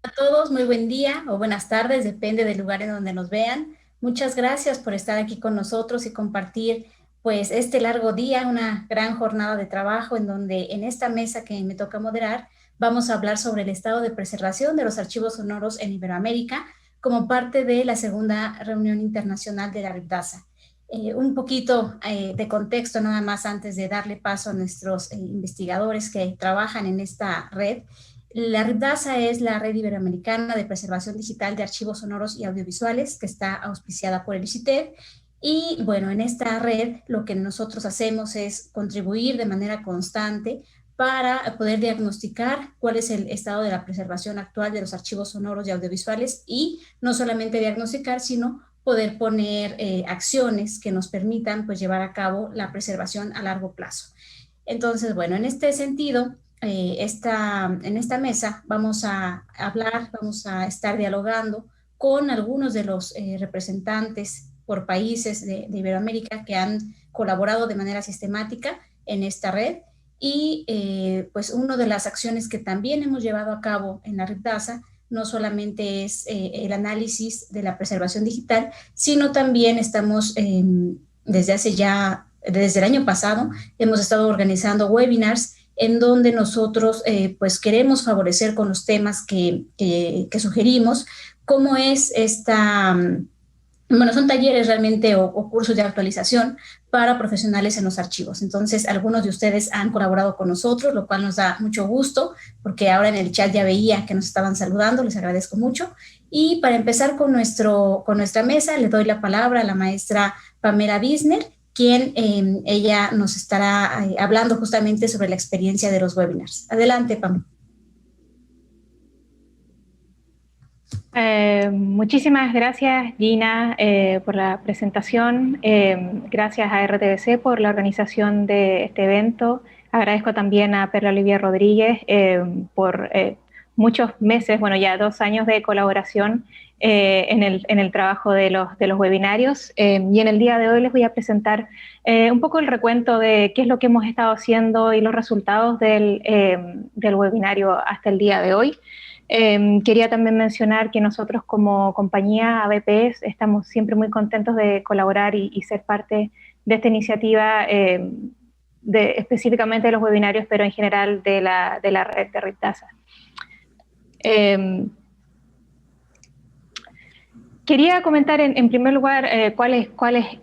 A todos, muy buen día o buenas tardes, depende del lugar en donde nos vean. Muchas gracias por estar aquí con nosotros y compartir pues este largo día, una gran jornada de trabajo en donde en esta mesa que me toca moderar vamos a hablar sobre el estado de preservación de los archivos sonoros en Iberoamérica como parte de la segunda reunión internacional de la RIPDASA. Un poquito de contexto nada más antes de darle paso a nuestros investigadores que trabajan en esta red. La RIPDASA es la Red Iberoamericana de Preservación Digital de Archivos Sonoros y Audiovisuales, que está auspiciada por el ICITED. Y bueno, en esta red lo que nosotros hacemos es contribuir de manera constante para poder diagnosticar cuál es el estado de la preservación actual de los archivos sonoros y audiovisuales y no solamente diagnosticar, sino poder poner acciones que nos permitan pues llevar a cabo la preservación a largo plazo. Entonces, bueno, en este sentido, en esta mesa vamos a hablar, vamos a estar dialogando con algunos de los representantes por países de Iberoamérica que han colaborado de manera sistemática en esta red y pues una de las acciones que también hemos llevado a cabo en la RIPDASA no solamente es el análisis de la preservación digital, sino también estamos desde el año pasado, hemos estado organizando webinars en donde nosotros pues queremos favorecer con los temas que sugerimos, cómo es bueno, son talleres realmente o cursos de actualización para profesionales en los archivos. Entonces, algunos de ustedes han colaborado con nosotros, lo cual nos da mucho gusto, porque ahora en el chat ya veía que nos estaban saludando, les agradezco mucho. Y para empezar con nuestra mesa, le doy la palabra a la maestra Pamela Wisner, quien ella nos estará hablando justamente sobre la experiencia de los webinars. Adelante, Pam. Muchísimas gracias, Gina, por la presentación. Gracias a RTBC por la organización de este evento. Agradezco también a Perla Olivia Rodríguez por muchos meses, bueno, ya 2 años de colaboración en el trabajo de los webinarios. Y en el día de hoy les voy a presentar un poco el recuento de qué es lo que hemos estado haciendo y los resultados del webinario hasta el día de hoy. Quería también mencionar que nosotros como compañía ABPS estamos siempre muy contentos de colaborar y ser parte de esta iniciativa, específicamente de los webinarios, pero en general de la red de RIPDASA. Quería comentar en primer lugar cuáles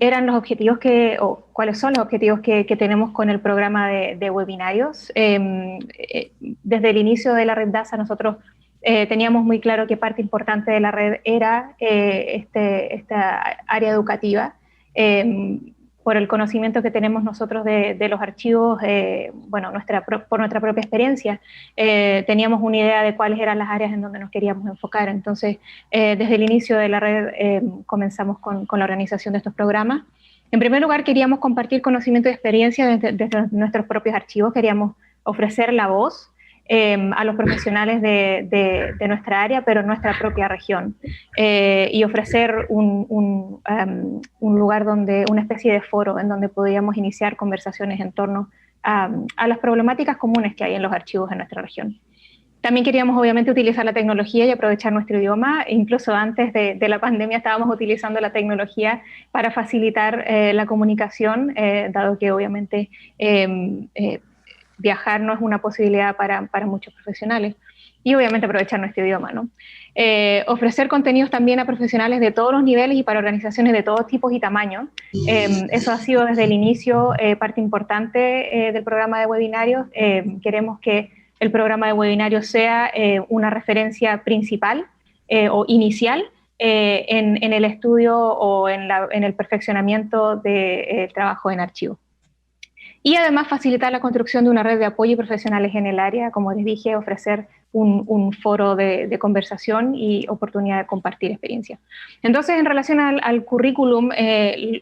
eran los objetivos o cuáles son los objetivos que tenemos con el programa de webinarios. Desde el inicio de la RIPDASA nosotros teníamos muy claro que parte importante de la red era esta área educativa, por el conocimiento que tenemos nosotros de los archivos, bueno, por nuestra propia experiencia, teníamos una idea de cuáles eran las áreas en donde nos queríamos enfocar. Entonces, desde el inicio de la red comenzamos con la organización de estos programas. En primer lugar, queríamos compartir conocimiento y experiencia desde nuestros propios archivos, queríamos ofrecer la voz a los profesionales de nuestra área, pero en nuestra propia región, y ofrecer un lugar una especie de foro en donde podíamos iniciar conversaciones en torno a las problemáticas comunes que hay en los archivos en nuestra región. También queríamos obviamente utilizar la tecnología y aprovechar nuestro idioma. Incluso antes de la pandemia estábamos utilizando la tecnología para facilitar la comunicación, dado que obviamente viajar no es una posibilidad para muchos profesionales, y obviamente aprovechar nuestro idioma, ¿no? Ofrecer contenidos también a profesionales de todos los niveles y para organizaciones de todos tipos y tamaños. Eso ha sido desde el inicio parte importante del programa de webinarios. Queremos que el programa de webinarios sea una referencia principal o inicial en el estudio o en el perfeccionamiento del trabajo en archivo. Y además facilitar la construcción de una red de apoyo y profesionales en el área, como les dije, ofrecer un foro de conversación y oportunidad de compartir experiencia. Entonces, en relación al currículum,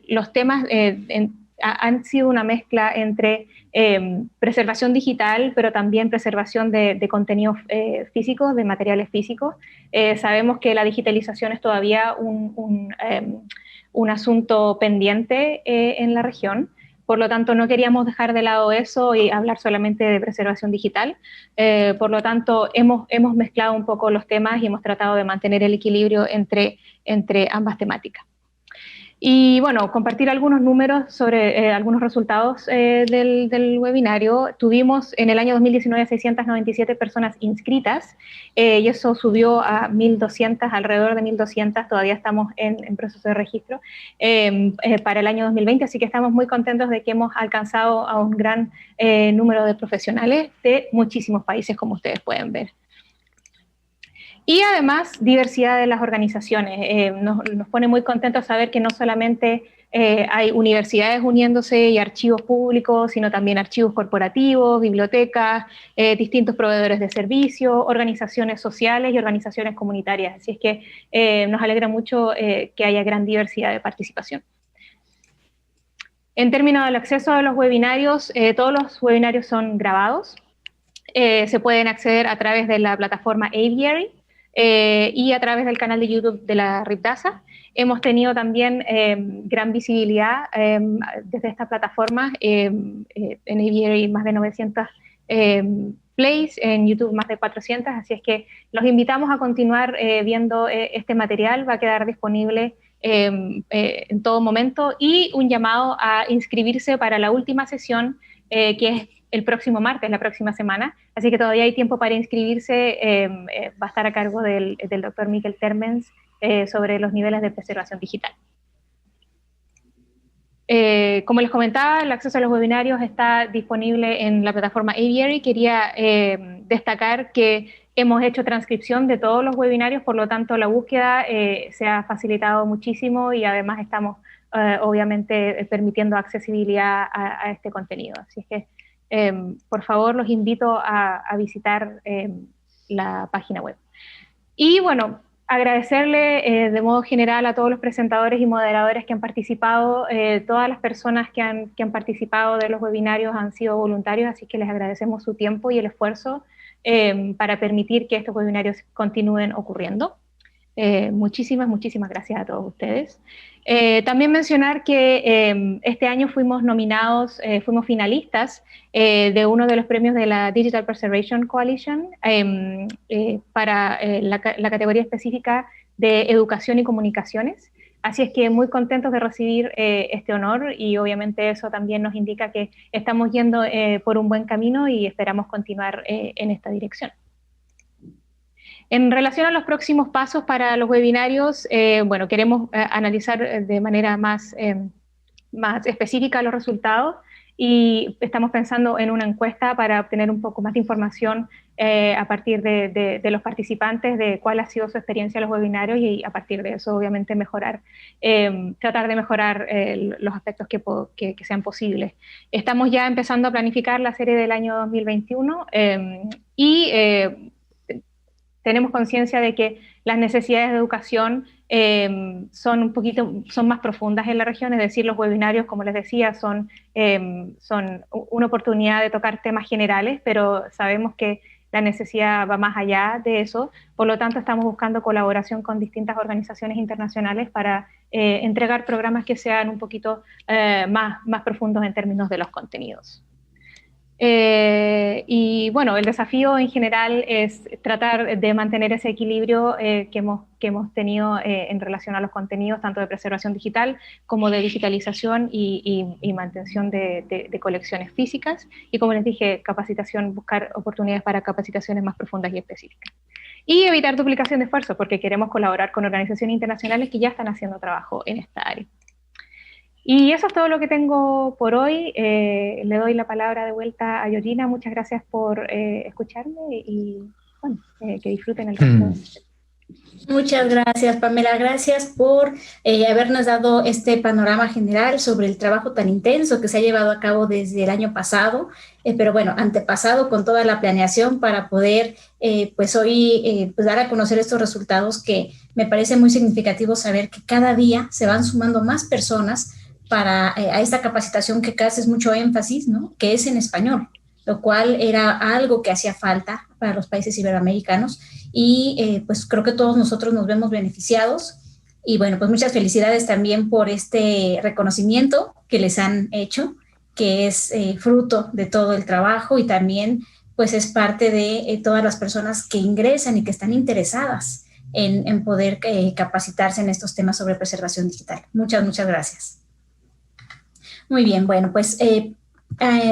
los temas han sido una mezcla entre preservación digital, pero también preservación de contenidos físicos, de materiales físicos. Sabemos que la digitalización es todavía un asunto pendiente en la región. Por lo tanto, no queríamos dejar de lado eso y hablar solamente de preservación digital. Por lo tanto, hemos mezclado un poco los temas y hemos tratado de mantener el equilibrio entre ambas temáticas. Y bueno, compartir algunos números sobre algunos resultados del webinario. Tuvimos en el año 2019 697 personas inscritas y eso subió a 1.200, alrededor de 1.200, todavía estamos en proceso de registro para el año 2020, así que estamos muy contentos de que hemos alcanzado a un gran número de profesionales de muchísimos países, como ustedes pueden ver. Y además, diversidad de las organizaciones. Nos pone muy contentos saber que no solamente hay universidades uniéndose y archivos públicos, sino también archivos corporativos, bibliotecas, distintos proveedores de servicios, organizaciones sociales y organizaciones comunitarias. Así es que nos alegra mucho que haya gran diversidad de participación. En términos del acceso a los webinarios, todos los webinarios son grabados. Se pueden acceder a través de la plataforma Aviary, y a través del canal de YouTube de la RIPDASA. Hemos tenido también gran visibilidad desde esta plataforma, en Aviary más de 900 plays, en YouTube más de 400, así es que los invitamos a continuar viendo este material, va a quedar disponible en todo momento, y un llamado a inscribirse para la última sesión, que es el próximo martes, la próxima semana, así que todavía hay tiempo para inscribirse. Va a estar a cargo del doctor Mikkel Termens sobre los niveles de preservación digital. Como les comentaba, el acceso a los webinarios está disponible en la plataforma Aviary. Quería destacar que hemos hecho transcripción de todos los webinarios, por lo tanto la búsqueda se ha facilitado muchísimo y además estamos obviamente permitiendo accesibilidad a este contenido. Así es que por favor, los invito a visitar la página web. Y bueno, agradecerle de modo general a todos los presentadores y moderadores que han participado. Todas las personas que han participado de los webinarios han sido voluntarios, así que les agradecemos su tiempo y el esfuerzo para permitir que estos webinarios continúen ocurriendo. Muchísimas gracias a todos ustedes. También mencionar que este año fuimos nominados, fuimos finalistas de uno de los premios de la Digital Preservation Coalition para la categoría específica de educación y comunicaciones. Así es que muy contentos de recibir este honor, y obviamente eso también nos indica que estamos yendo por un buen camino y esperamos continuar en esta dirección. En relación a los próximos pasos para los webinarios, bueno, queremos analizar de manera más específica los resultados, y estamos pensando en una encuesta para obtener un poco más de información a partir de los participantes, de cuál ha sido su experiencia en los webinarios, y a partir de eso obviamente mejorar, tratar de mejorar los aspectos que sean posibles. Estamos ya empezando a planificar la serie del año 2021 y tenemos conciencia de que las necesidades de educación son más profundas en la región, es decir, los webinarios, como les decía, son una oportunidad de tocar temas generales, pero sabemos que la necesidad va más allá de eso. Por lo tanto, estamos buscando colaboración con distintas organizaciones internacionales para entregar programas que sean un poquito más profundos en términos de los contenidos. Y bueno, el desafío en general es tratar de mantener ese equilibrio que hemos tenido en relación a los contenidos, tanto de preservación digital como de digitalización y mantención de colecciones físicas. Y como les dije, capacitación, buscar oportunidades para capacitaciones más profundas y específicas. Y evitar duplicación de esfuerzos, porque queremos colaborar con organizaciones internacionales que ya están haciendo trabajo en esta área. Y eso es todo lo que tengo por hoy. Le doy la palabra de vuelta a Georgina. Muchas gracias por escucharme y bueno, que disfruten el resto. Muchas gracias, Pamela. Gracias por habernos dado este panorama general sobre el trabajo tan intenso que se ha llevado a cabo desde el año pasado, pero bueno, antepasado, con toda la planeación para poder pues hoy pues dar a conocer estos resultados, que me parece muy significativo saber que cada día se van sumando más personas para a esta capacitación que haces mucho énfasis, ¿no? Que es en español, lo cual era algo que hacía falta para los países iberoamericanos, y pues creo que todos nosotros nos vemos beneficiados. Y bueno, pues muchas felicidades también por este reconocimiento que les han hecho, que es fruto de todo el trabajo y también pues es parte de todas las personas que ingresan y que están interesadas en poder capacitarse en estos temas sobre preservación digital. Muchas gracias. Muy bien, bueno, pues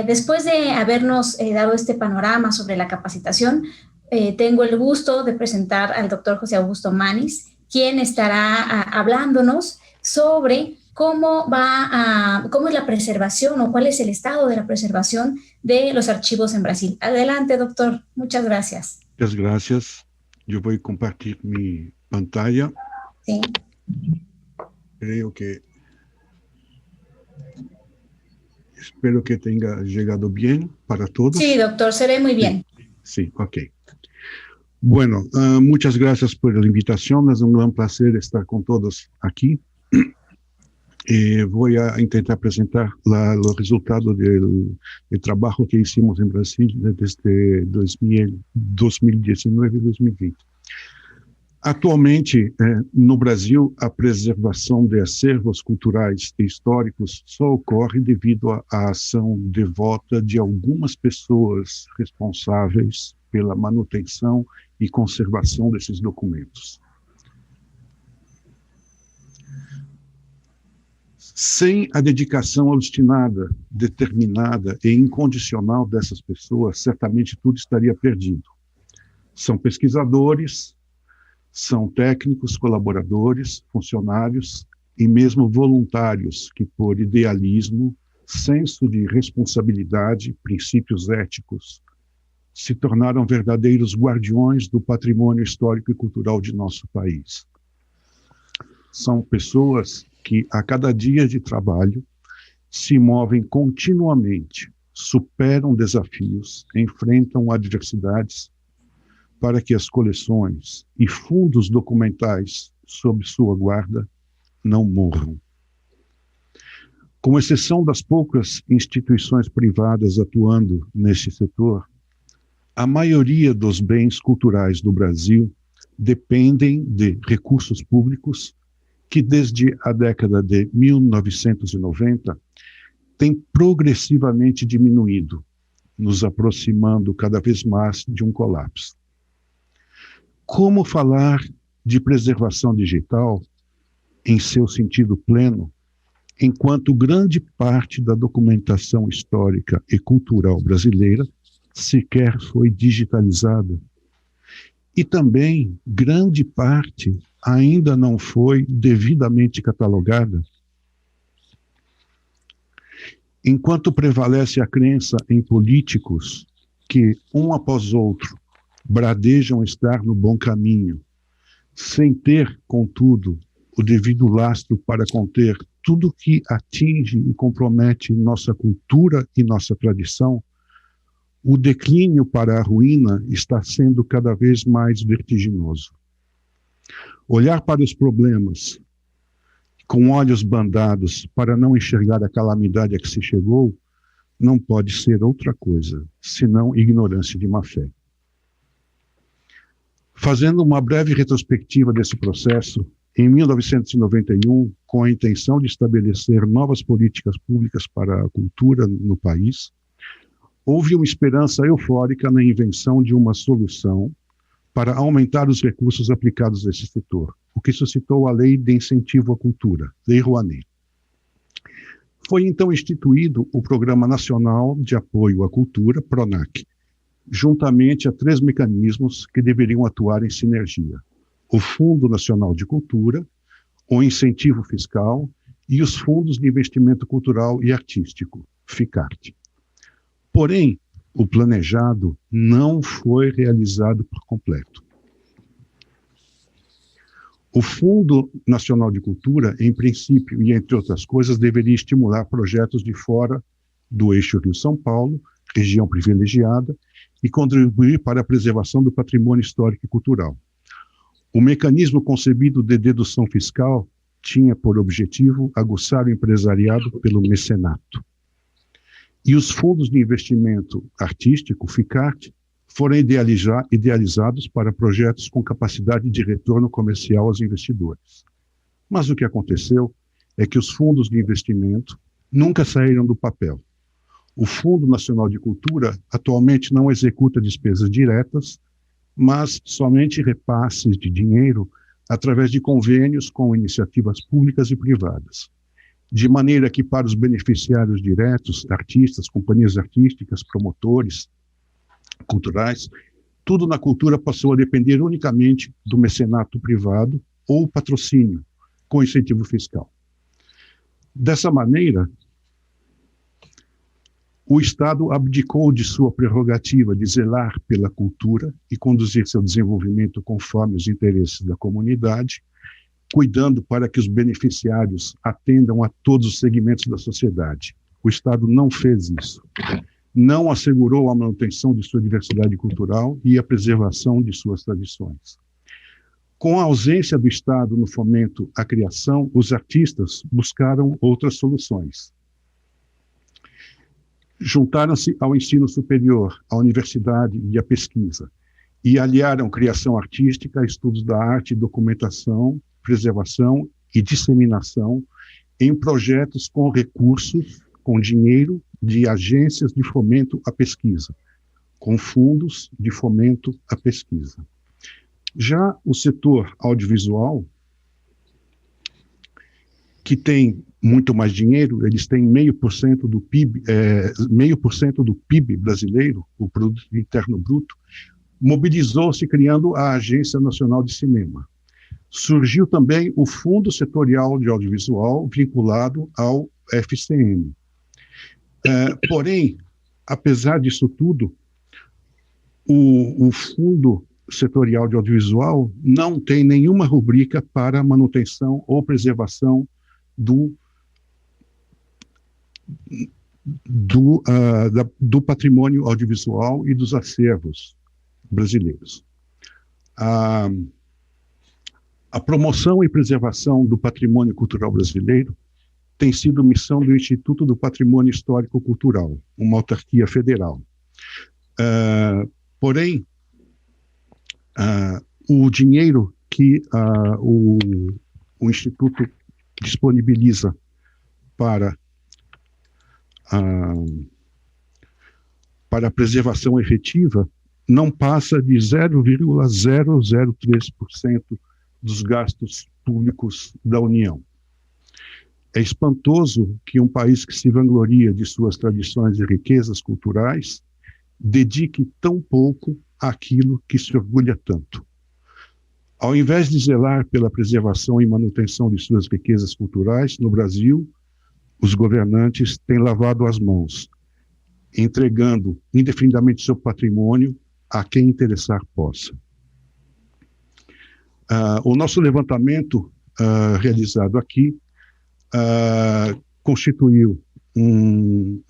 después de habernos dado este panorama sobre la capacitación, tengo el gusto de presentar al doctor José Augusto Manis, quien estará hablándonos sobre cómo es la preservación o cuál es el estado de la preservación de los archivos en Brasil. Adelante, doctor. Muchas gracias. Muchas gracias. Yo voy a compartir mi pantalla. Sí. Espero que tenga llegado bien para todos. Sí, doctor, se ve muy bien. Sí, ok. Bueno, muchas gracias por la invitación. Es un gran placer estar con todos aquí. Voy a intentar presentar los resultados del trabajo que hicimos en Brasil desde 2019 e 2020. Atualmente, no Brasil, a preservação de acervos culturais e históricos só ocorre devido à ação devota de algumas pessoas responsáveis pela manutenção e conservação desses documentos. Sem a dedicação obstinada, determinada e incondicional dessas pessoas, certamente tudo estaria perdido. São pesquisadores, são técnicos, colaboradores, funcionários e mesmo voluntários que, por idealismo, senso de responsabilidade, princípios éticos, se tornaram verdadeiros guardiões do patrimônio histórico e cultural de nosso país. São pessoas que, a cada dia de trabalho, se movem continuamente, superam desafios, enfrentam adversidades, para que as coleções e fundos documentais sob sua guarda não morram. Com exceção das poucas instituições privadas atuando neste setor, a maioria dos bens culturais do Brasil dependem de recursos públicos que, desde a década de 1990, têm progressivamente diminuído, nos aproximando cada vez mais de um colapso. Como falar de preservação digital em seu sentido pleno, enquanto grande parte da documentação histórica e cultural brasileira sequer foi digitalizada? E também grande parte ainda não foi devidamente catalogada? Enquanto prevalece a crença em políticos que, um após outro, bradejam estar no bom caminho, sem ter, contudo, o devido lastro para conter tudo que atinge e compromete nossa cultura e nossa tradição, o declínio para a ruína está sendo cada vez mais vertiginoso. Olhar para os problemas com olhos bandados para não enxergar a calamidade a que se chegou não pode ser outra coisa, senão ignorância de má fé. Fazendo uma breve retrospectiva desse processo, em 1991, com a intenção de estabelecer novas políticas públicas para a cultura no país, houve uma esperança eufórica na invenção de uma solução para aumentar os recursos aplicados a esse setor, o que suscitou a Lei de Incentivo à Cultura, Lei Rouanet. Foi então instituído o Programa Nacional de Apoio à Cultura, PRONAC, juntamente a 3 mecanismos que deveriam atuar em sinergia: o Fundo Nacional de Cultura, o Incentivo Fiscal e os Fundos de Investimento Cultural e Artístico, FICART. Porém, o planejado não foi realizado por completo. O Fundo Nacional de Cultura, em princípio e entre outras coisas, deveria estimular projetos de fora do eixo Rio-São Paulo, região privilegiada, e contribuir para a preservação do patrimônio histórico e cultural. O mecanismo concebido de dedução fiscal tinha por objetivo aguçar o empresariado pelo mecenato. E os fundos de investimento artístico, FICART, foram idealizados para projetos com capacidade de retorno comercial aos investidores. Mas o que aconteceu é que os fundos de investimento nunca saíram do papel, O Fundo Nacional de Cultura atualmente não executa despesas diretas, mas somente repasses de dinheiro através de convênios com iniciativas públicas e privadas, de maneira que para os beneficiários diretos, artistas, companhias artísticas, promotores culturais, tudo na cultura passou a depender unicamente do mecenato privado ou patrocínio, com incentivo fiscal. Dessa maneira, o Estado abdicou de sua prerrogativa de zelar pela cultura e conduzir seu desenvolvimento conforme os interesses da comunidade, cuidando para que os beneficiários atendam a todos os segmentos da sociedade. O Estado não fez isso. Não assegurou a manutenção de sua diversidade cultural e a preservação de suas tradições. Com a ausência do Estado no fomento à criação, os artistas buscaram outras soluções. Juntaram-se ao ensino superior, à universidade e à pesquisa, e aliaram criação artística a estudos da arte, documentação, preservação e disseminação em projetos com recursos, com dinheiro de agências de fomento à pesquisa, com fundos de fomento à pesquisa. Já o setor audiovisual, que tem muito mais dinheiro, eles têm 0,5% do PIB, 0,5% do PIB brasileiro, o Produto Interno Bruto, mobilizou-se criando a Agência Nacional de Cinema. Surgiu também o Fundo Setorial de Audiovisual, vinculado ao FCN. Porém, apesar disso tudo, o Fundo Setorial de Audiovisual não tem nenhuma rubrica para manutenção ou preservação do patrimônio audiovisual e dos acervos brasileiros. A promoção e preservação do patrimônio cultural brasileiro tem sido missão do Instituto do Patrimônio Histórico Cultural, uma autarquia federal. Porém, o dinheiro que o Instituto disponibiliza para a preservação efetiva não passa de 0,003% dos gastos públicos da União. É espantoso que um país que se vangloria de suas tradições e riquezas culturais dedique tão pouco àquilo que se orgulha tanto. Ao invés de zelar pela preservação e manutenção de suas riquezas culturais, no Brasil, os governantes têm lavado as mãos, entregando indefinidamente seu patrimônio a quem interessar possa. O nosso levantamento realizado aqui constituiu um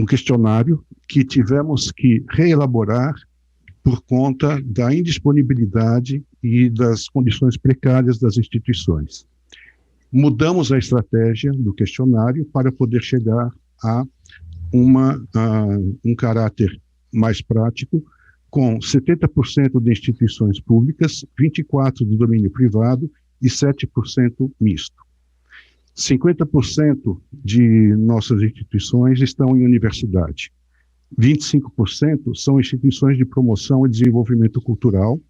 questionário que tivemos que reelaborar por conta da indisponibilidade e das condições precárias das instituições. Mudamos a estratégia do questionário para poder chegar a um caráter mais prático, com 70% de instituições públicas, 24% do domínio privado e 7% misto. 50% de nossas instituições estão em universidade. 25% são instituições de promoção e desenvolvimento cultural,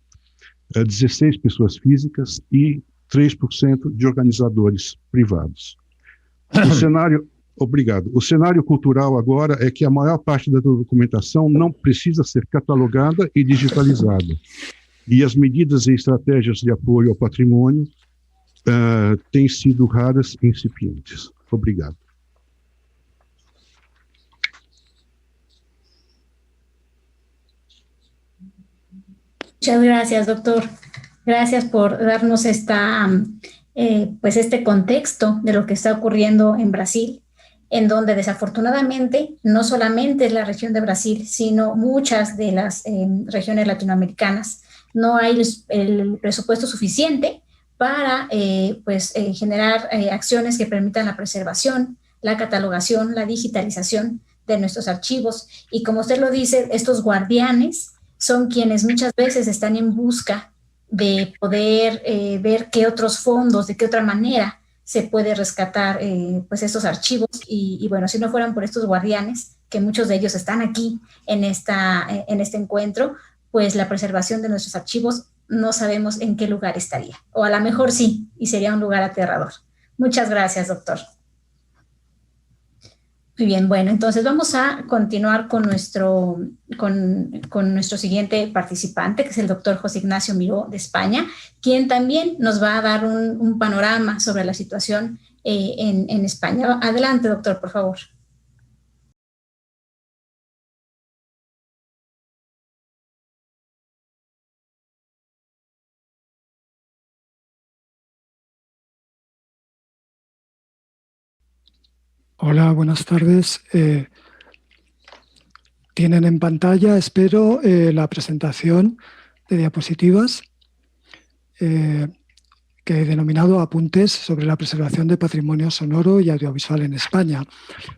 16 pessoas físicas e 3% de organizadores privados. Obrigado. O cenário cultural agora é que a maior parte da documentação não precisa ser catalogada e digitalizada. E as medidas e estratégias de apoio ao patrimônio têm sido raras e incipientes. Obrigado. Muchas gracias, doctor. Gracias por darnos pues este contexto de lo que está ocurriendo en Brasil, en donde desafortunadamente no solamente es la región de Brasil, sino muchas de las regiones latinoamericanas. No hay el presupuesto suficiente para generar acciones que permitan la preservación, la catalogación, la digitalización de nuestros archivos. Y como usted lo dice, estos guardianes son quienes muchas veces están en busca de poder ver qué otros fondos, de qué otra manera se puede rescatar pues estos archivos y bueno, si no fueran por estos guardianes, que muchos de ellos están aquí en este encuentro, pues la preservación de nuestros archivos no sabemos en qué lugar estaría. O a lo mejor sí, y sería un lugar aterrador. Muchas gracias, doctor. Muy bien, bueno, entonces vamos a continuar con nuestro siguiente participante, que es el doctor José Ignacio Miró de España, quien también nos va a dar un panorama sobre la situación en España. Adelante, doctor, por favor. Hola, buenas tardes. Tienen en pantalla, espero, la presentación de diapositivas que he denominado Apuntes sobre la preservación de patrimonio sonoro y audiovisual en España.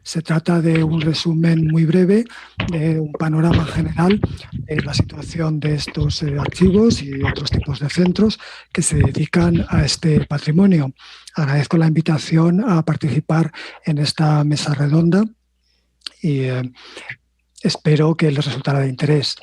Se trata de un resumen muy breve de un panorama general de la situación de estos archivos y otros tipos de centros que se dedican a este patrimonio. Agradezco la invitación a participar en esta mesa redonda y espero que les resultará de interés.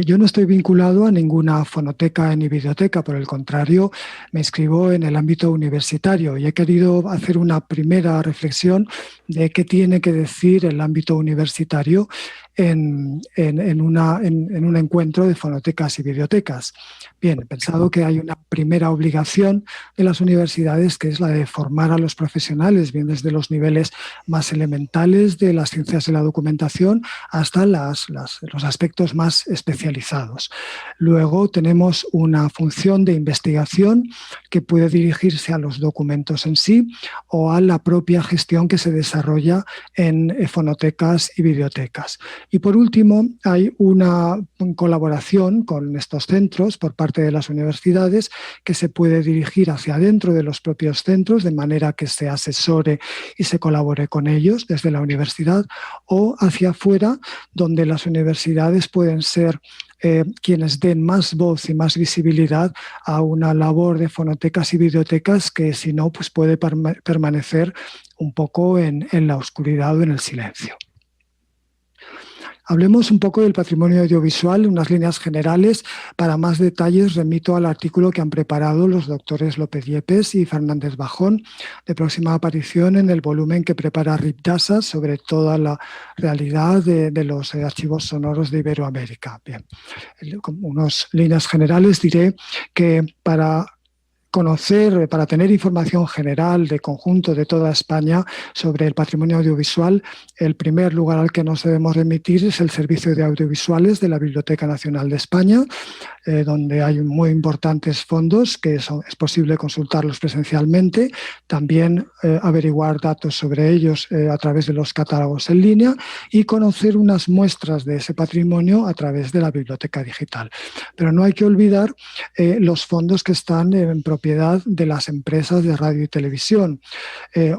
Yo no estoy vinculado a ninguna fonoteca ni biblioteca, por el contrario, me inscribo en el ámbito universitario y he querido hacer una primera reflexión de qué tiene que decir el ámbito universitario en un encuentro de fonotecas y bibliotecas. Bien, he pensado que hay una primera obligación de las universidades, que es la de formar a los profesionales, bien desde los niveles más elementales de las ciencias de la documentación hasta los aspectos más especializados. Luego tenemos una función de investigación que puede dirigirse a los documentos en sí o a la propia gestión que se desarrolla en fonotecas y bibliotecas. Y por último, hay una colaboración con estos centros por parte de las universidades que se puede dirigir hacia adentro de los propios centros de manera que se asesore y se colabore con ellos desde la universidad, o hacia afuera, donde las universidades pueden ser quienes den más voz y más visibilidad a una labor de fonotecas y bibliotecas que si no pues puede permanecer un poco en la oscuridad o en el silencio. Hablemos un poco del patrimonio audiovisual, unas líneas generales. Para más detalles remito al artículo que han preparado los doctores López Yepes y Fernández Bajón, de próxima aparición en el volumen que prepara Ripdasa sobre toda la realidad de los archivos sonoros de Iberoamérica. Bien, como unas líneas generales diré que para tener información general de conjunto de toda España sobre el patrimonio audiovisual, el primer lugar al que nos debemos remitir es el Servicio de Audiovisuales de la Biblioteca Nacional de España, donde hay muy importantes fondos que es posible consultarlos presencialmente, también averiguar datos sobre ellos a través de los catálogos en línea y conocer unas muestras de ese patrimonio a través de la biblioteca digital. Pero no hay que olvidar los fondos que están en propiedad de las empresas de radio y televisión.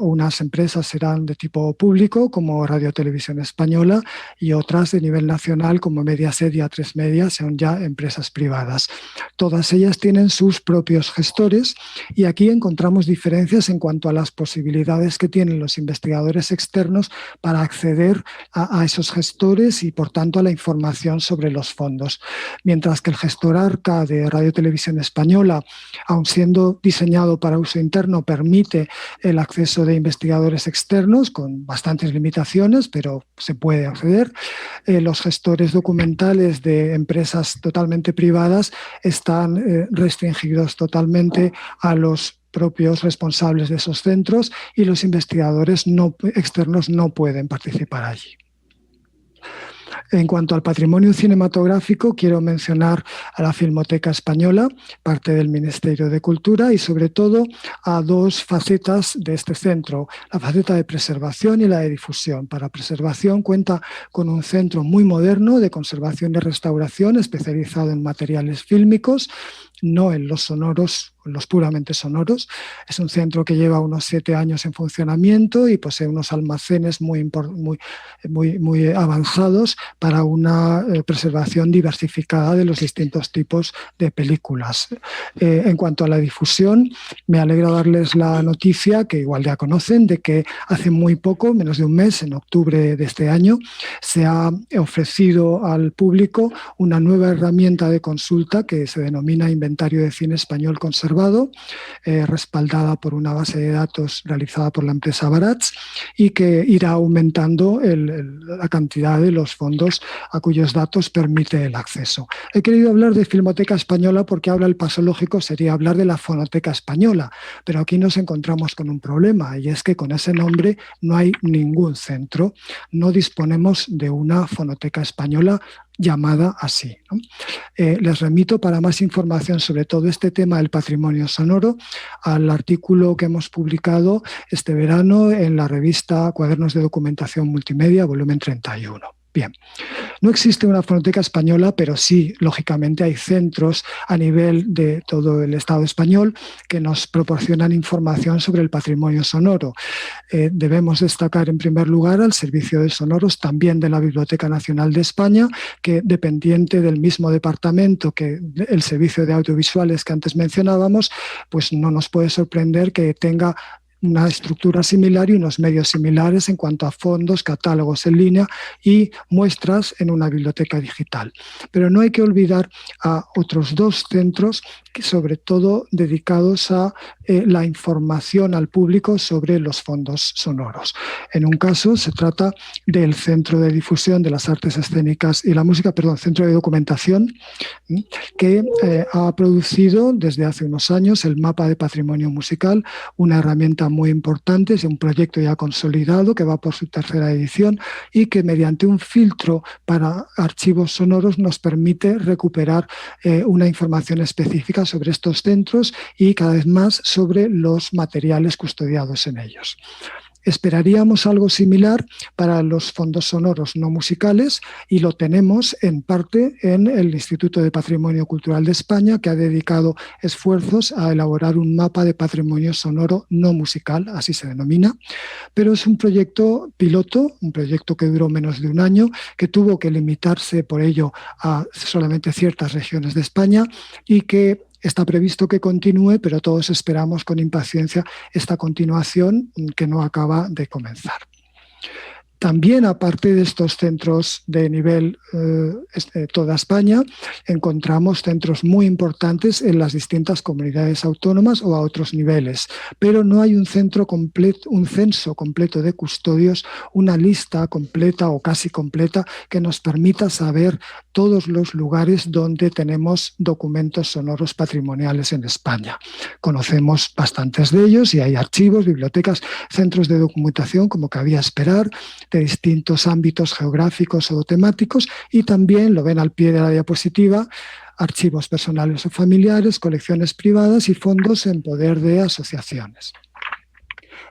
Unas empresas serán de tipo público, como Radio Televisión Española, y otras de nivel nacional, como Mediaset y A3 Media, son ya empresas privadas. Todas ellas tienen sus propios gestores y aquí encontramos diferencias en cuanto a las posibilidades que tienen los investigadores externos para acceder a esos gestores y, por tanto, a la información sobre los fondos. Mientras que el gestor ARCA de Radio Televisión Española, aun siendo diseñado para uso interno, permite el acceso de investigadores externos con bastantes limitaciones, pero se puede acceder. Los gestores documentales de empresas totalmente privadas están restringidos totalmente a los propios responsables de esos centros y los investigadores externos no pueden participar allí. En cuanto al patrimonio cinematográfico, quiero mencionar a la Filmoteca Española, parte del Ministerio de Cultura, y sobre todo a dos facetas de este centro, la faceta de preservación y la de difusión. Para preservación cuenta con un centro muy moderno de conservación y restauración especializado en materiales fílmicos no en los sonoros, los puramente sonoros. Es un centro que lleva unos 7 años en funcionamiento y posee unos almacenes muy avanzados para una preservación diversificada de los distintos tipos de películas. En cuanto a la difusión, me alegra darles la noticia, que igual ya conocen, de que hace muy poco, menos de un mes, en octubre de este año, se ha ofrecido al público una nueva herramienta de consulta que se denomina Inventario de Cine Español Conservado, respaldada por una base de datos realizada por la empresa Barats, y que irá aumentando la cantidad de los fondos a cuyos datos permite el acceso. He querido hablar de Filmoteca Española porque ahora el paso lógico sería hablar de la Fonoteca Española, pero aquí nos encontramos con un problema, y es que con ese nombre no hay ningún centro, no disponemos de una Fonoteca Española llamada así, ¿no? Les remito para más información sobre todo este tema del patrimonio sonoro al artículo que hemos publicado este verano en la revista Cuadernos de Documentación Multimedia, volumen 31. Bien, no existe una fonoteca española, pero sí, lógicamente, hay centros a nivel de todo el Estado español que nos proporcionan información sobre el patrimonio sonoro. Debemos destacar, en primer lugar, al Servicio de Sonoros, también de la Biblioteca Nacional de España, que, dependiente del mismo departamento que el Servicio de Audiovisuales que antes mencionábamos, pues no nos puede sorprender que tenga una estructura similar y unos medios similares en cuanto a fondos, catálogos en línea y muestras en una biblioteca digital. Pero no hay que olvidar a otros 2 centros, sobre todo dedicados a la información al público sobre los fondos sonoros. En un caso se trata del Centro de Difusión de las Artes Escénicas y la Música, Centro de Documentación, que ha producido desde hace unos años el Mapa de Patrimonio Musical, una herramienta muy importante, es un proyecto ya consolidado que va por su 3ª edición y que mediante un filtro para archivos sonoros nos permite recuperar una información específica sobre estos centros y cada vez más sobre los materiales custodiados en ellos. Esperaríamos algo similar para los fondos sonoros no musicales y lo tenemos en parte en el Instituto de Patrimonio Cultural de España, que ha dedicado esfuerzos a elaborar un mapa de patrimonio sonoro no musical, así se denomina, pero es un proyecto piloto, un proyecto que duró menos de un año, que tuvo que limitarse por ello a solamente ciertas regiones de España y que está previsto que continúe, pero todos esperamos con impaciencia esta continuación que no acaba de comenzar. También, aparte de estos centros de nivel toda España, encontramos centros muy importantes en las distintas comunidades autónomas o a otros niveles, pero no hay un censo completo de custodios, una lista completa o casi completa que nos permita saber todos los lugares donde tenemos documentos sonoros patrimoniales en España. Conocemos bastantes de ellos y hay archivos, bibliotecas, centros de documentación, como cabía esperar, de distintos ámbitos geográficos o temáticos, y también, lo ven al pie de la diapositiva, archivos personales o familiares, colecciones privadas y fondos en poder de asociaciones.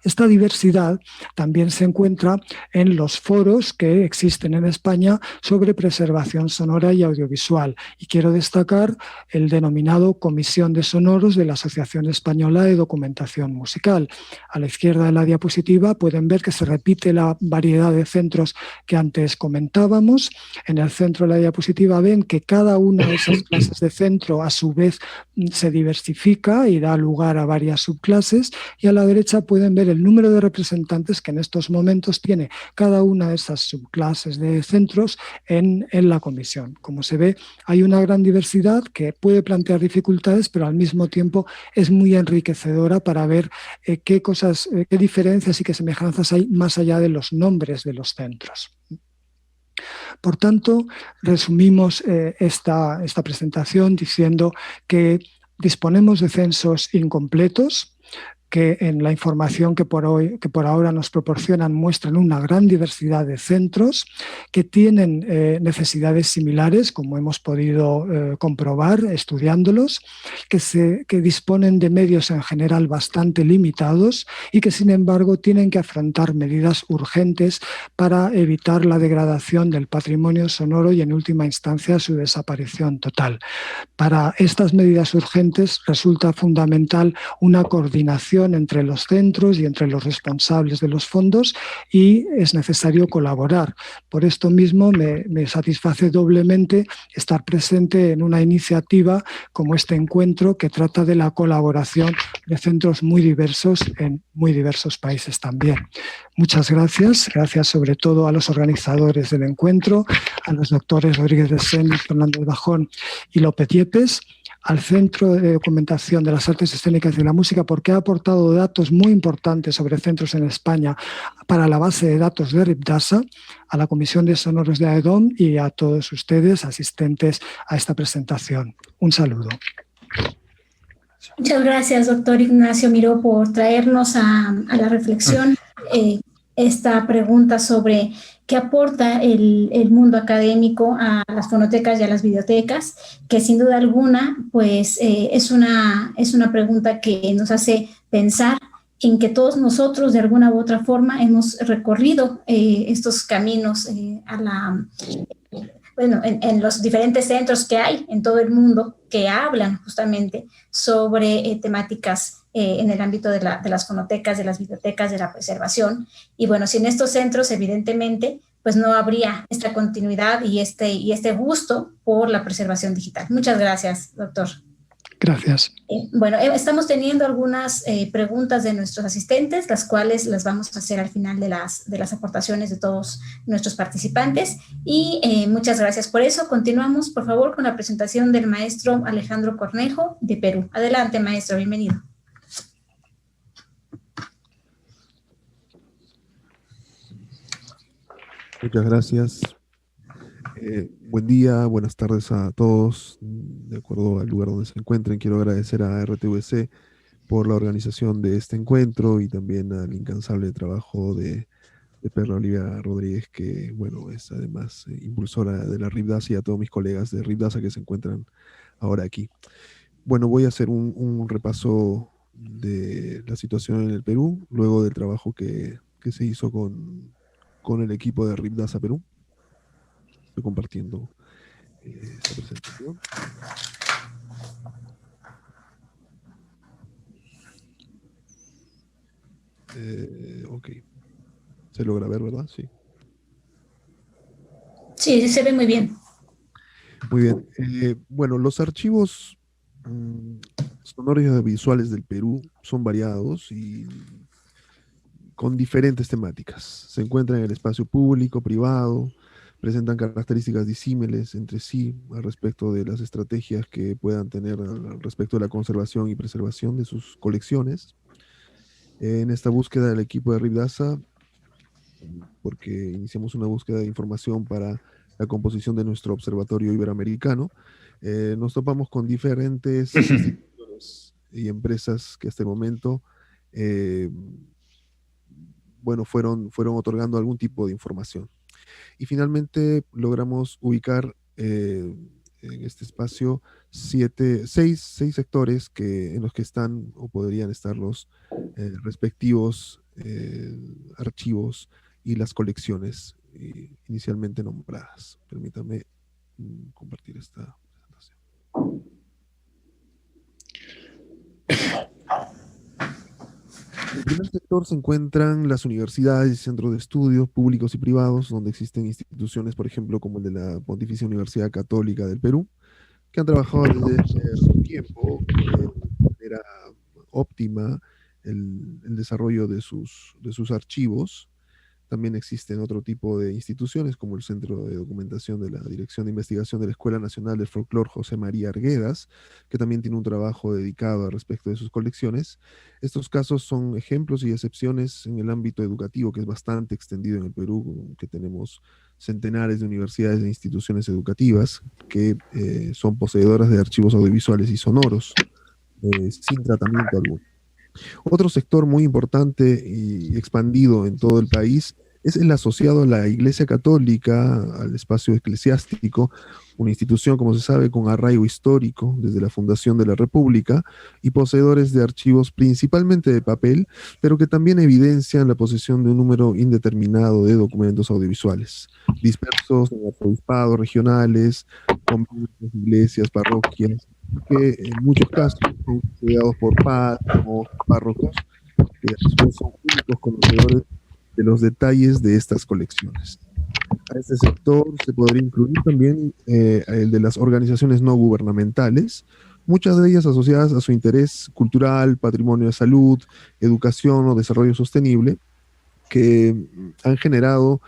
Esta diversidad también se encuentra en los foros que existen en España sobre preservación sonora y audiovisual. Y quiero destacar el denominado Comisión de Sonoros de la Asociación Española de Documentación Musical. A la izquierda de la diapositiva pueden ver que se repite la variedad de centros que antes comentábamos. En el centro de la diapositiva ven que cada una de esas clases de centro a su vez se diversifica y da lugar a varias subclases, y a la derecha pueden ver el número de representantes que en estos momentos tiene cada una de esas subclases de centros en la comisión. Como se ve, hay una gran diversidad que puede plantear dificultades, pero al mismo tiempo es muy enriquecedora para ver qué diferencias y qué semejanzas hay más allá de los nombres de los centros. Por tanto, resumimos esta presentación diciendo que disponemos de censos incompletos, que en la información que por ahora nos proporcionan muestran una gran diversidad de centros que tienen necesidades similares, como hemos podido comprobar estudiándolos, que disponen de medios en general bastante limitados y que sin embargo tienen que afrontar medidas urgentes para evitar la degradación del patrimonio sonoro y en última instancia su desaparición total. Para estas medidas urgentes resulta fundamental una coordinación entre los centros y entre los responsables de los fondos y es necesario colaborar. Por esto mismo me satisface doblemente estar presente en una iniciativa como este encuentro que trata de la colaboración de centros muy diversos en muy diversos países también. Muchas gracias. Gracias sobre todo a los organizadores del encuentro, a los doctores Rodríguez de Sen, Fernández Bajón y López Yepes, al Centro de Documentación de las Artes Escénicas y de la Música, porque ha aportado datos muy importantes sobre centros en España para la base de datos de RIPDASA, a la Comisión de Sonoros de AEDOM y a todos ustedes asistentes a esta presentación. Un saludo. Muchas gracias, doctor Ignacio Miró, por traernos a la reflexión esta pregunta sobre qué aporta el mundo académico a las fonotecas y a las bibliotecas, que sin duda alguna pues, es una pregunta que nos hace pensar en que todos nosotros de alguna u otra forma hemos recorrido estos caminos en los diferentes centros que hay en todo el mundo que hablan justamente sobre temáticas en el ámbito de las fonotecas, de las bibliotecas, de la preservación. Y bueno, sin estos centros, evidentemente, pues no habría esta continuidad y este gusto por la preservación digital. Muchas gracias, doctor. Gracias. Bueno, estamos teniendo algunas preguntas de nuestros asistentes, las cuales las vamos a hacer al final de las aportaciones de todos nuestros participantes. Y muchas gracias por eso. Continuamos, por favor, con la presentación del maestro Alejandro Cornejo, de Perú. Adelante, maestro, bienvenido. Muchas gracias. Buen día, buenas tardes a todos. De acuerdo al lugar donde se encuentren, quiero agradecer a RTVC por la organización de este encuentro y también al incansable trabajo de Perla Olivia Rodríguez, que bueno, es además impulsora de la RIPDASA, y a todos mis colegas de RIPDASA que se encuentran ahora aquí. Bueno, voy a hacer un repaso de la situación en el Perú, luego del trabajo que se hizo con el equipo de RIPDASA Perú. Estoy compartiendo esta presentación. Ok. Se logra ver, ¿verdad? Sí. Sí, se ve muy bien. Muy bien. Bueno, los archivos sonoros y audiovisuales del Perú son variados y con diferentes temáticas. Se encuentran en el espacio público, privado, presentan características disímiles entre sí al respecto de las estrategias que puedan tener al respecto de la conservación y preservación de sus colecciones. En esta búsqueda del equipo de RIPDASA, porque iniciamos una búsqueda de información para la composición de nuestro observatorio iberoamericano, nos topamos con diferentes instituciones y empresas que hasta el momento bueno, fueron otorgando algún tipo de información. Y finalmente logramos ubicar en este espacio seis sectores en los que están o podrían estar los respectivos archivos y las colecciones inicialmente nombradas. Permítame compartir esta presentación. En el primer sector se encuentran las universidades y centros de estudios públicos y privados, donde existen instituciones, por ejemplo, como el de la Pontificia Universidad Católica del Perú, que han trabajado desde hace un tiempo de manera óptima el desarrollo de sus archivos. También existen otro tipo de instituciones, como el Centro de Documentación de la Dirección de Investigación de la Escuela Nacional del Folclor José María Arguedas, que también tiene un trabajo dedicado al respecto de sus colecciones. Estos casos son ejemplos y excepciones en el ámbito educativo, que es bastante extendido en el Perú, que tenemos centenares de universidades e instituciones educativas que son poseedoras de archivos audiovisuales y sonoros, sin tratamiento alguno. Otro sector muy importante y expandido en todo el país es el asociado a la Iglesia Católica, al espacio eclesiástico, una institución, como se sabe, con arraigo histórico desde la fundación de la República y poseedores de archivos principalmente de papel, pero que también evidencian la posesión de un número indeterminado de documentos audiovisuales, dispersos en arzobispados regionales, conventos, iglesias, parroquias, que en muchos casos son custodiados por padres o párrocos, que a su vez son únicos conocedores de los detalles de estas colecciones. A este sector se podría incluir también el de las organizaciones no gubernamentales, muchas de ellas asociadas a su interés cultural, patrimonio de salud, educación o desarrollo sostenible, que han generado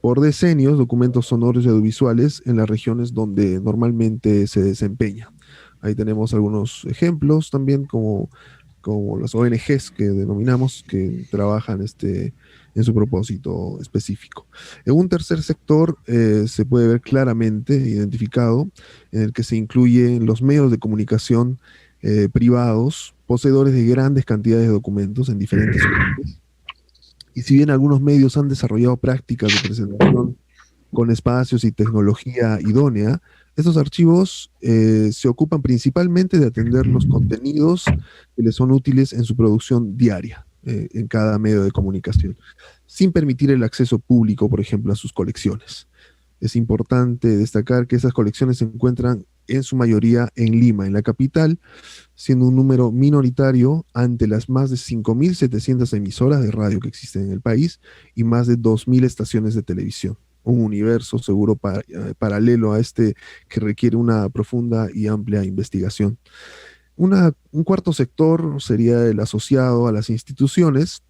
por decenios documentos sonoros y audiovisuales en las regiones donde normalmente se desempeña. Ahí tenemos algunos ejemplos también, como las ONGs que denominamos, que trabajan en su propósito específico. En un tercer sector se puede ver claramente identificado, en el que se incluyen los medios de comunicación privados, poseedores de grandes cantidades de documentos en diferentes fuentes. Y si bien algunos medios han desarrollado prácticas de presentación con espacios y tecnología idónea, estos archivos se ocupan principalmente de atender los contenidos que les son útiles en su producción diaria, en cada medio de comunicación, sin permitir el acceso público, por ejemplo, a sus colecciones. Es importante destacar que esas colecciones se encuentran en su mayoría en Lima, en la capital, siendo un número minoritario ante las más de 5.700 emisoras de radio que existen en el país y más de 2.000 estaciones de televisión. Un universo seguro paralelo a este que requiere una profunda y amplia investigación. Un cuarto sector sería el asociado a las instituciones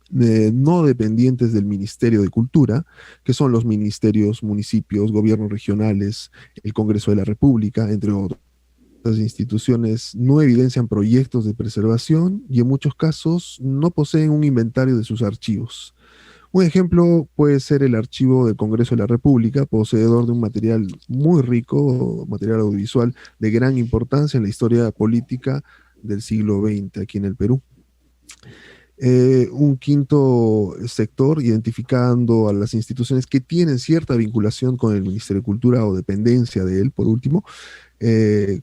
no dependientes del Ministerio de Cultura, que son los ministerios, municipios, gobiernos regionales, el Congreso de la República, entre otros. Las instituciones no evidencian proyectos de preservación y en muchos casos no poseen un inventario de sus archivos. Un ejemplo puede ser el archivo del Congreso de la República, poseedor de un material muy rico, material audiovisual de gran importancia en la historia política del siglo XX aquí en el Perú. Un quinto sector, identificando a las instituciones que tienen cierta vinculación con el Ministerio de Cultura o dependencia de él, por último,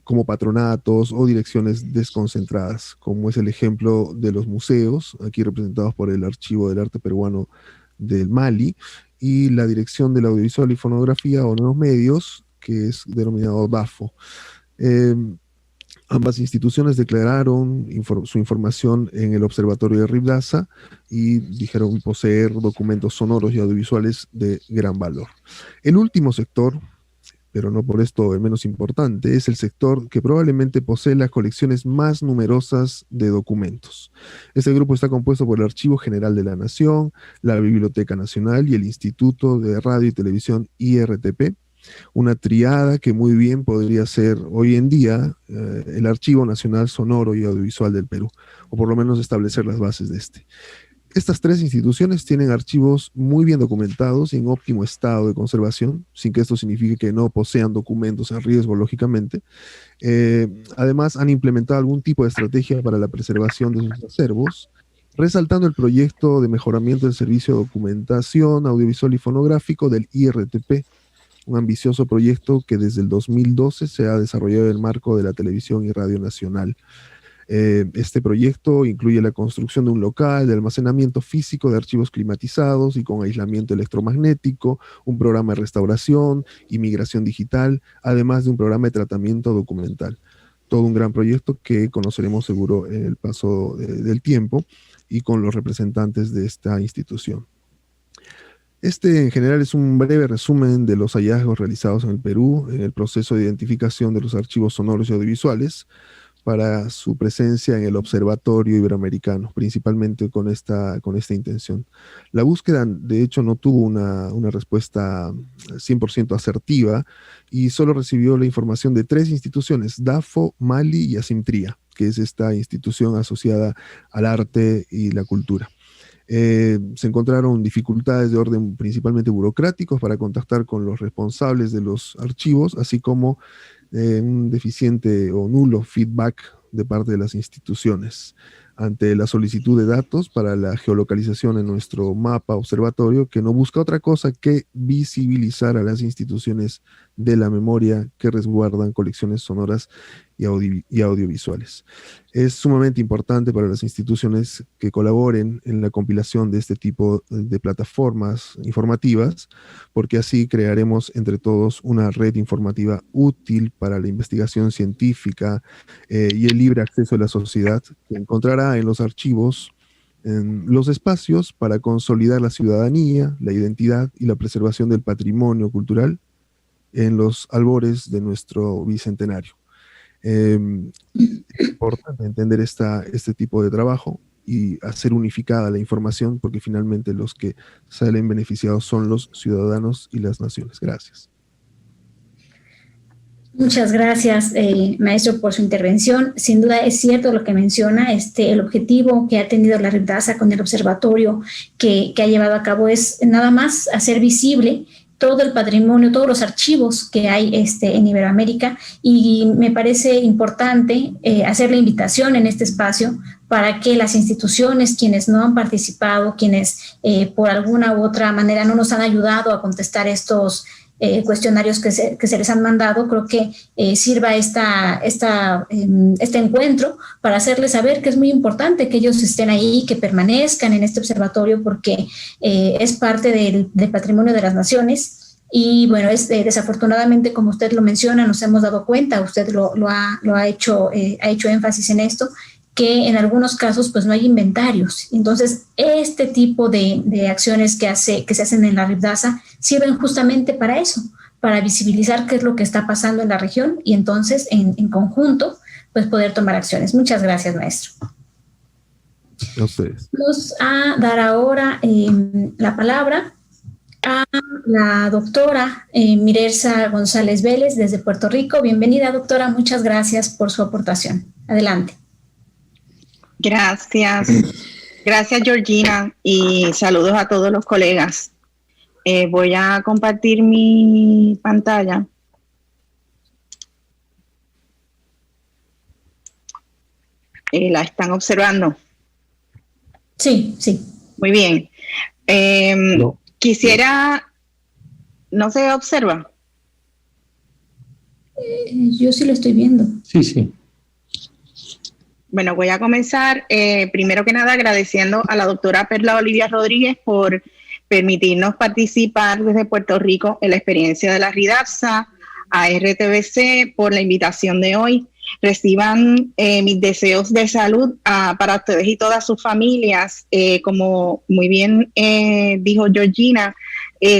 como patronatos o direcciones desconcentradas, como es el ejemplo de los museos, aquí representados por el Archivo del Arte Peruano del Mali, y la Dirección del Audiovisual y Fonografía o Nuevos Medios, que es denominado DAFO. Ambas instituciones declararon su información en el Observatorio de Ribdaza y dijeron poseer documentos sonoros y audiovisuales de gran valor. El último sector, pero no por esto el menos importante, es el sector que probablemente posee las colecciones más numerosas de documentos. Este grupo está compuesto por el Archivo General de la Nación, la Biblioteca Nacional y el Instituto de Radio y Televisión IRTP, una triada que muy bien podría ser hoy en día el Archivo Nacional Sonoro y Audiovisual del Perú, o por lo menos establecer las bases de este. Estas tres instituciones tienen archivos muy bien documentados y en óptimo estado de conservación, sin que esto signifique que no posean documentos en riesgo, lógicamente. Además, han implementado algún tipo de estrategia para la preservación de sus acervos, resaltando el proyecto de mejoramiento del servicio de documentación audiovisual y fonográfico del IRTP, un ambicioso proyecto que desde el 2012 se ha desarrollado en el marco de la Televisión y Radio Nacional. Este proyecto incluye la construcción de un local de almacenamiento físico de archivos climatizados y con aislamiento electromagnético, un programa de restauración y migración digital, además de un programa de tratamiento documental. Todo un gran proyecto que conoceremos seguro en el paso del tiempo y con los representantes de esta institución. Este en general es un breve resumen de los hallazgos realizados en el Perú en el proceso de identificación de los archivos sonoros y audiovisuales para su presencia en el Observatorio Iberoamericano, principalmente con esta intención. La búsqueda, de hecho, no tuvo una respuesta 100% asertiva y solo recibió la información de 3 instituciones, DAFO, Mali y Asimtría, que es esta institución asociada al arte y la cultura. Se encontraron dificultades de orden principalmente burocráticos para contactar con los responsables de los archivos, así como un deficiente o nulo feedback de parte de las instituciones. ante la solicitud de datos para la geolocalización en nuestro mapa observatorio, que no busca otra cosa que visibilizar a las instituciones de la memoria que resguardan colecciones sonoras y audiovisuales. Es sumamente importante para las instituciones que colaboren en la compilación de este tipo de plataformas informativas, porque así crearemos entre todos una red informativa útil para la investigación científica y el libre acceso de la sociedad, que encontrará en los archivos en los espacios para consolidar la ciudadanía, la identidad y la preservación del patrimonio cultural en los albores de nuestro bicentenario. Es importante entender este tipo de trabajo y hacer unificada la información, porque finalmente los que salen beneficiados son los ciudadanos y las naciones. Gracias. Muchas gracias, maestro, por su intervención. Sin duda es cierto lo que menciona, el objetivo que ha tenido la RIBDASA con el observatorio que ha llevado a cabo es nada más hacer visible todo el patrimonio, todos los archivos que hay en Iberoamérica, y me parece importante hacer la invitación en este espacio para que las instituciones, quienes no han participado, quienes por alguna u otra manera no nos han ayudado a contestar estos cuestionarios que se les han mandado, creo que sirva este encuentro para hacerles saber que es muy importante que ellos estén ahí, que permanezcan en este observatorio, porque es parte del patrimonio de las naciones. Y bueno, desafortunadamente, como usted lo menciona, nos hemos dado cuenta, usted lo ha hecho énfasis en esto, que en algunos casos pues no hay inventarios. Entonces, este tipo de acciones que se hacen en la RIBDASA sirven justamente para eso, para visibilizar qué es lo que está pasando en la región y entonces en conjunto pues poder tomar acciones. Muchas gracias, maestro. A ustedes. Vamos a dar ahora la palabra a la doctora Mirelsa González Vélez desde Puerto Rico. Bienvenida, doctora. Muchas gracias por su aportación. Adelante. Gracias. Gracias, Georgina, y saludos a todos los colegas. Voy a compartir mi pantalla. ¿La están observando? Sí, sí. Muy bien. No. Quisiera... ¿No se observa? Yo sí lo estoy viendo. Sí, sí. Bueno, voy a comenzar primero que nada agradeciendo a la doctora Perla Olivia Rodríguez por permitirnos participar desde Puerto Rico en la experiencia de la RIDAPSA, a RTBC por la invitación de hoy. Reciban mis deseos de salud para ustedes y todas sus familias. Como muy bien dijo Georgina,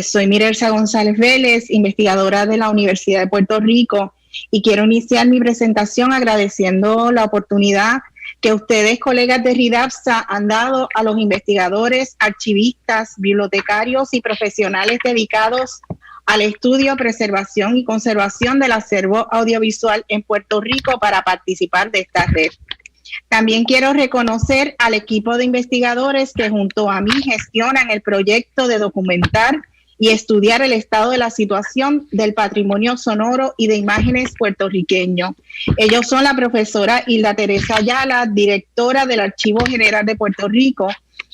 soy Mirelsa González Vélez, investigadora de la Universidad de Puerto Rico, y quiero iniciar mi presentación agradeciendo la oportunidad que ustedes, colegas de RIDAPSA, han dado a los investigadores, archivistas, bibliotecarios y profesionales dedicados al estudio, preservación y conservación del acervo audiovisual en Puerto Rico para participar de esta red. También quiero reconocer al equipo de investigadores que junto a mí gestionan el proyecto de documentar y estudiar el estado de la situación del patrimonio sonoro y de imágenes puertorriqueño. Ellos son la profesora Hilda Teresa Ayala, directora del Archivo General de Puerto Rico,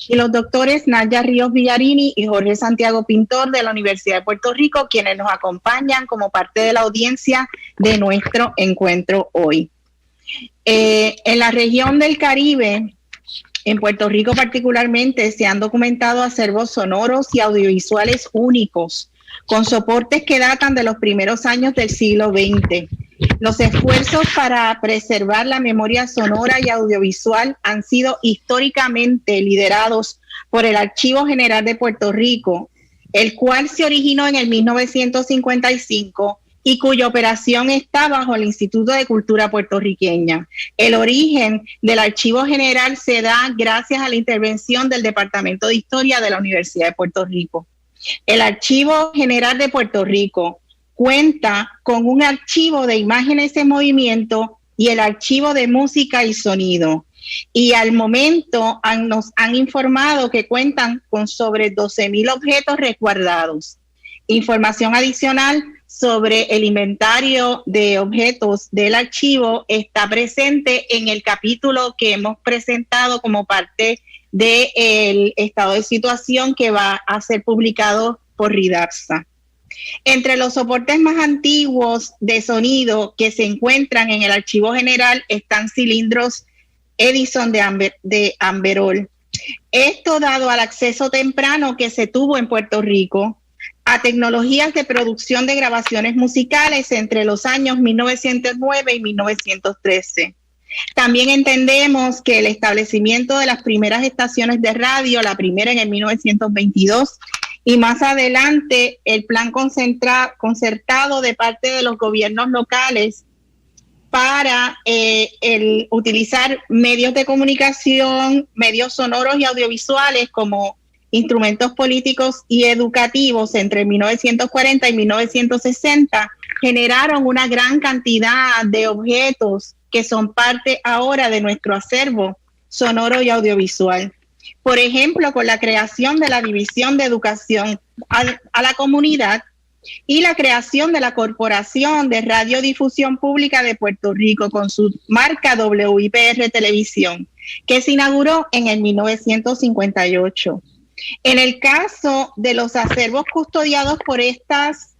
y los doctores Naya Ríos Villarini y Jorge Santiago Pintor de la Universidad de Puerto Rico, quienes nos acompañan como parte de la audiencia de nuestro encuentro hoy. En la región del Caribe, en Puerto Rico particularmente, se han documentado acervos sonoros y audiovisuales únicos, con soportes que datan de los primeros años del siglo XX. Los esfuerzos para preservar la memoria sonora y audiovisual han sido históricamente liderados por el Archivo General de Puerto Rico, el cual se originó en el 1955 y cuya operación está bajo el Instituto de Cultura Puertorriqueña. El origen del Archivo General se da gracias a la intervención del Departamento de Historia de la Universidad de Puerto Rico. El Archivo General de Puerto Rico cuenta con un archivo de imágenes en movimiento y el archivo de música y sonido. Y al momento nos han informado que cuentan con sobre 12,000 objetos resguardados. Información adicional sobre el inventario de objetos del archivo está presente en el capítulo que hemos presentado como parte del estado de situación que va a ser publicado por RIDAPSA. Entre los soportes más antiguos de sonido que se encuentran en el archivo general están cilindros Edison de Amberol. Esto dado al acceso temprano que se tuvo en Puerto Rico a tecnologías de producción de grabaciones musicales entre los años 1909 y 1913. También entendemos que el establecimiento de las primeras estaciones de radio, la primera en el 1922, y más adelante el plan concertado de parte de los gobiernos locales para utilizar medios de comunicación, medios sonoros y audiovisuales como instrumentos políticos y educativos entre 1940 y 1960, generaron una gran cantidad de objetos que son parte ahora de nuestro acervo sonoro y audiovisual. Por ejemplo, con la creación de la División de Educación a la Comunidad y la creación de la Corporación de Radiodifusión Pública de Puerto Rico con su marca WIPR Televisión, que se inauguró en el 1958. En el caso de los acervos custodiados por estas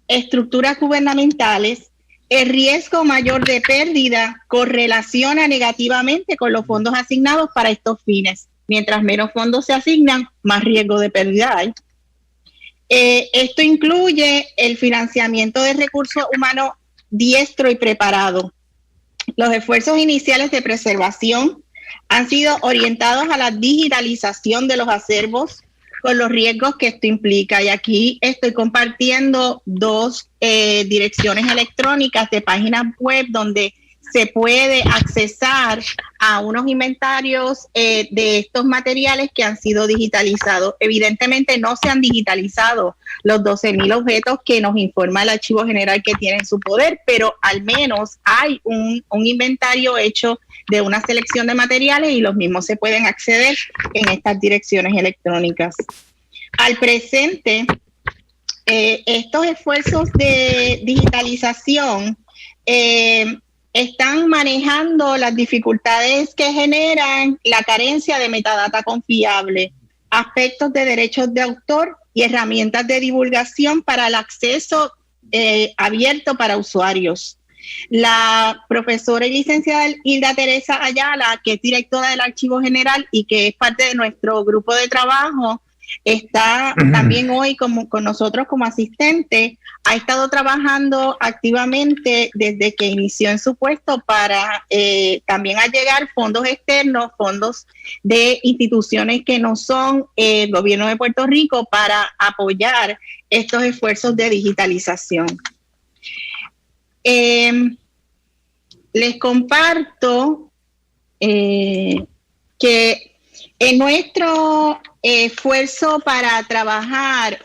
estructuras gubernamentales, el riesgo mayor de pérdida correlaciona negativamente con los fondos asignados para estos fines. Mientras menos fondos se asignan, más riesgo de pérdida hay. Esto incluye el financiamiento de recursos humanos diestro y preparado. Los esfuerzos iniciales de preservación han sido orientados a la digitalización de los acervos con los riesgos que esto implica. Y aquí estoy compartiendo dos direcciones electrónicas de páginas web donde se puede accesar a unos inventarios de estos materiales que han sido digitalizados. Evidentemente no se han digitalizado los 12,000 objetos que nos informa el Archivo General que tiene en su poder, pero al menos hay un inventario hecho de una selección de materiales y los mismos se pueden acceder en estas direcciones electrónicas. Al presente, estos esfuerzos de digitalización están manejando las dificultades que generan la carencia de metadata confiable, aspectos de derechos de autor y herramientas de divulgación para el acceso abierto para usuarios. La profesora y licenciada Hilda Teresa Ayala, que es directora del Archivo General y que es parte de nuestro grupo de trabajo, está también hoy con nosotros como asistente. Ha estado trabajando activamente desde que inició en su puesto para también allegar fondos externos, fondos de instituciones que no son el gobierno de Puerto Rico para apoyar estos esfuerzos de digitalización. Les comparto que en nuestro esfuerzo para trabajar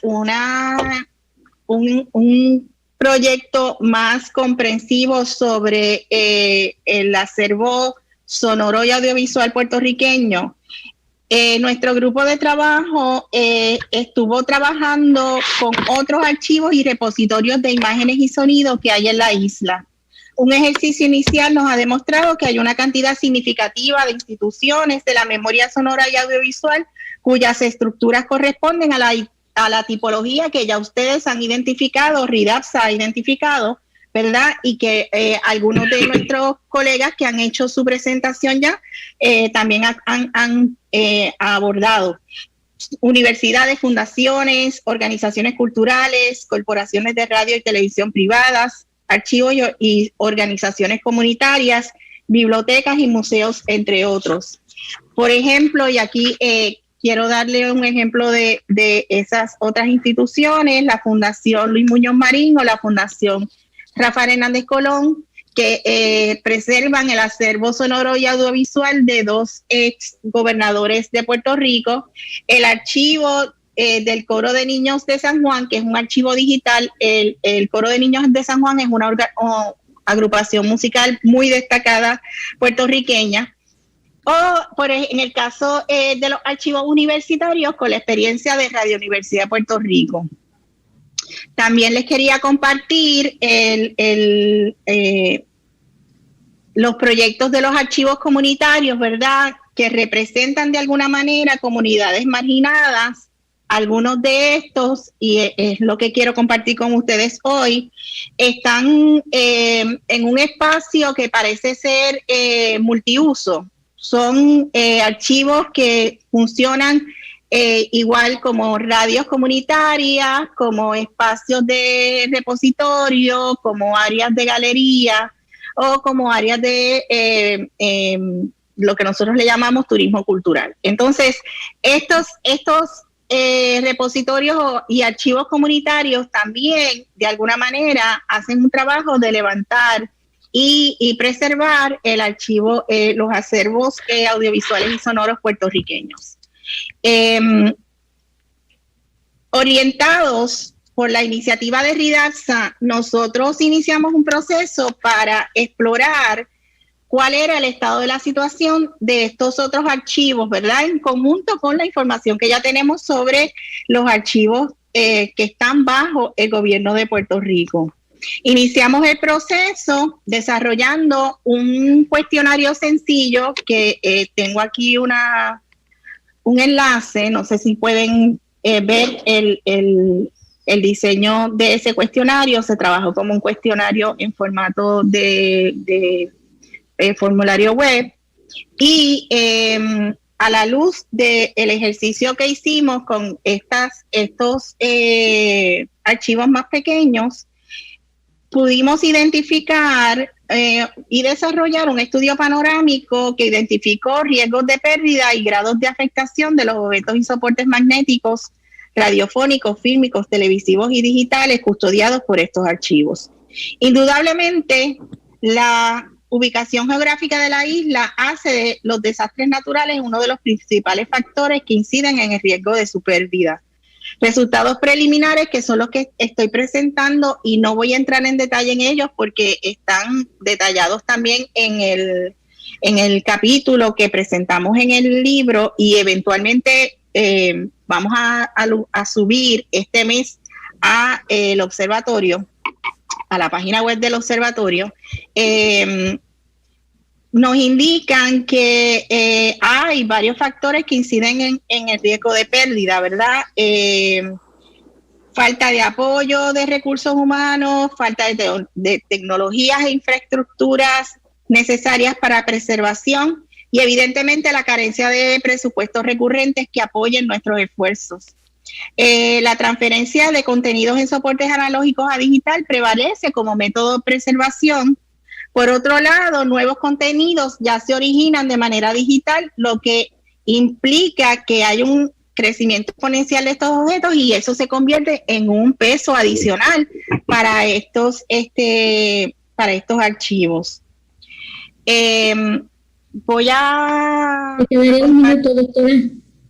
un proyecto más comprensivo sobre el acervo sonoro y audiovisual puertorriqueño, nuestro grupo de trabajo estuvo trabajando con otros archivos y repositorios de imágenes y sonidos que hay en la isla. Un ejercicio inicial nos ha demostrado que hay una cantidad significativa de instituciones de la memoria sonora y audiovisual cuyas estructuras corresponden a la tipología que ya ustedes han identificado, RIDAPSA ha identificado, ¿verdad? Y que algunos de nuestros colegas que han hecho su presentación ya también han abordado. Universidades, fundaciones, organizaciones culturales, corporaciones de radio y televisión privadas, archivos y organizaciones comunitarias, bibliotecas y museos, entre otros. Por ejemplo, y aquí quiero darle un ejemplo de esas otras instituciones, la Fundación Luis Muñoz Marín o la Fundación Rafael Hernández Colón, que preservan el acervo sonoro y audiovisual de dos ex gobernadores de Puerto Rico, el archivo del Coro de Niños de San Juan, que es un archivo digital. El Coro de Niños de San Juan es una agrupación musical muy destacada puertorriqueña. O en el caso de los archivos universitarios, con la experiencia de Radio Universidad de Puerto Rico. También les quería compartir los proyectos de los archivos comunitarios, ¿verdad?, que representan de alguna manera comunidades marginadas. Algunos de estos, y es lo que quiero compartir con ustedes hoy, están en un espacio que parece ser multiuso. Son archivos que funcionan igual como radios comunitarias, como espacios de repositorio, como áreas de galería o como áreas de lo que nosotros le llamamos turismo cultural. Entonces, estos repositorios y archivos comunitarios también, de alguna manera, hacen un trabajo de levantar y preservar el archivo, los acervos audiovisuales y sonoros puertorriqueños. Orientados por la iniciativa de RIDAPSA, nosotros iniciamos un proceso para explorar cuál era el estado de la situación de estos otros archivos, ¿verdad?, en conjunto con la información que ya tenemos sobre los archivos que están bajo el gobierno de Puerto Rico. Iniciamos el proceso desarrollando un cuestionario sencillo que tengo aquí un enlace, no sé si pueden ver el diseño de ese cuestionario. Se trabajó como un cuestionario en formato de formulario web, y a la luz del ejercicio que hicimos con estos archivos más pequeños, pudimos identificar y desarrollar un estudio panorámico que identificó riesgos de pérdida y grados de afectación de los objetos y soportes magnéticos, radiofónicos, fílmicos, televisivos y digitales custodiados por estos archivos. Indudablemente, la ubicación geográfica de la isla hace de los desastres naturales uno de los principales factores que inciden en el riesgo de su pérdida. Resultados preliminares, que son los que estoy presentando, y no voy a entrar en detalle en ellos porque están detallados también en el capítulo que presentamos en el libro, y eventualmente vamos a subir este mes a el observatorio, a la página web del observatorio. Nos indican que hay varios factores que inciden en el riesgo de pérdida, ¿verdad? Falta de apoyo de recursos humanos, falta de tecnologías e infraestructuras necesarias para preservación, y evidentemente la carencia de presupuestos recurrentes que apoyen nuestros esfuerzos. La transferencia de contenidos en soportes analógicos a digital prevalece como método de preservación. Por otro lado, nuevos contenidos ya se originan de manera digital, lo que implica que hay un crecimiento exponencial de estos objetos, y eso se convierte en un peso adicional para estos archivos. Voy a... ¿Te quedaría un minuto, doctora?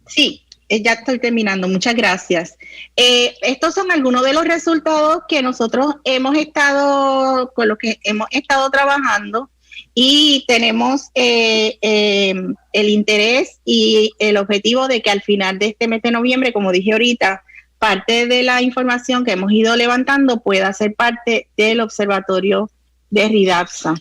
Sí, ya estoy terminando, muchas gracias. Estos son algunos de los resultados que nosotros con los que hemos estado trabajando, y tenemos el interés y el objetivo de que al final de este mes de noviembre, como dije ahorita, parte de la información que hemos ido levantando pueda ser parte del observatorio de RIDAPSA.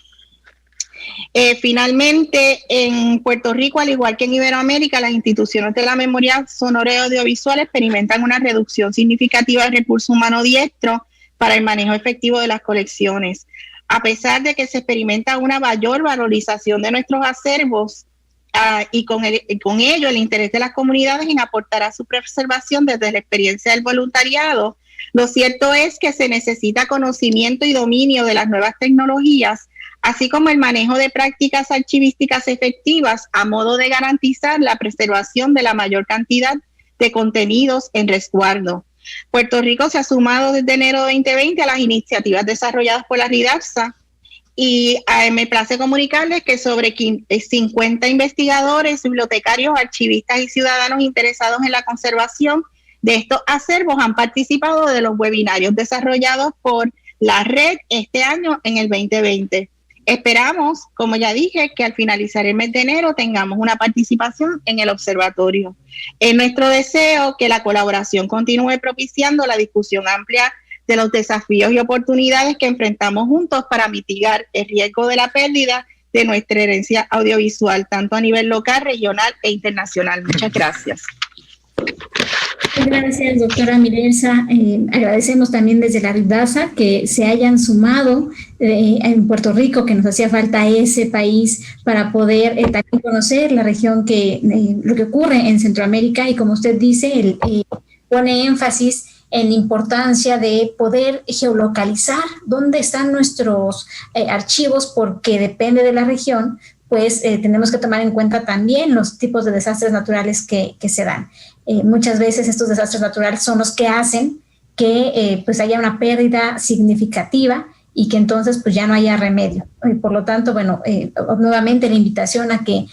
Finalmente, en Puerto Rico, al igual que en Iberoamérica, las instituciones de la memoria sonora y audiovisual experimentan una reducción significativa de recursos humanos diestros para el manejo efectivo de las colecciones. A pesar de que se experimenta una mayor valorización de nuestros acervos y con ello el interés de las comunidades en aportar a su preservación desde la experiencia del voluntariado, lo cierto es que se necesita conocimiento y dominio de las nuevas tecnologías, así como el manejo de prácticas archivísticas efectivas a modo de garantizar la preservación de la mayor cantidad de contenidos en resguardo. Puerto Rico se ha sumado desde enero de 2020 a las iniciativas desarrolladas por la RIDAPSA, y me place comunicarles que sobre 50 investigadores, bibliotecarios, archivistas y ciudadanos interesados en la conservación de estos acervos han participado de los webinarios desarrollados por la red este año en el 2020. Esperamos, como ya dije, que al finalizar el mes de enero tengamos una participación en el observatorio. Es nuestro deseo que la colaboración continúe propiciando la discusión amplia de los desafíos y oportunidades que enfrentamos juntos para mitigar el riesgo de la pérdida de nuestra herencia audiovisual, tanto a nivel local, regional e internacional. Muchas gracias. Gracias, doctora Mirelsa. Agradecemos también desde la RIDASA que se hayan sumado en Puerto Rico, que nos hacía falta ese país para poder también conocer la región, lo que ocurre en Centroamérica, y como usted dice, pone énfasis en la importancia de poder geolocalizar dónde están nuestros archivos, porque depende de la región, pues tenemos que tomar en cuenta también los tipos de desastres naturales que se dan. Muchas veces estos desastres naturales son los que hacen que pues haya una pérdida significativa y que entonces pues ya no haya remedio. Por lo tanto, bueno, nuevamente la invitación a que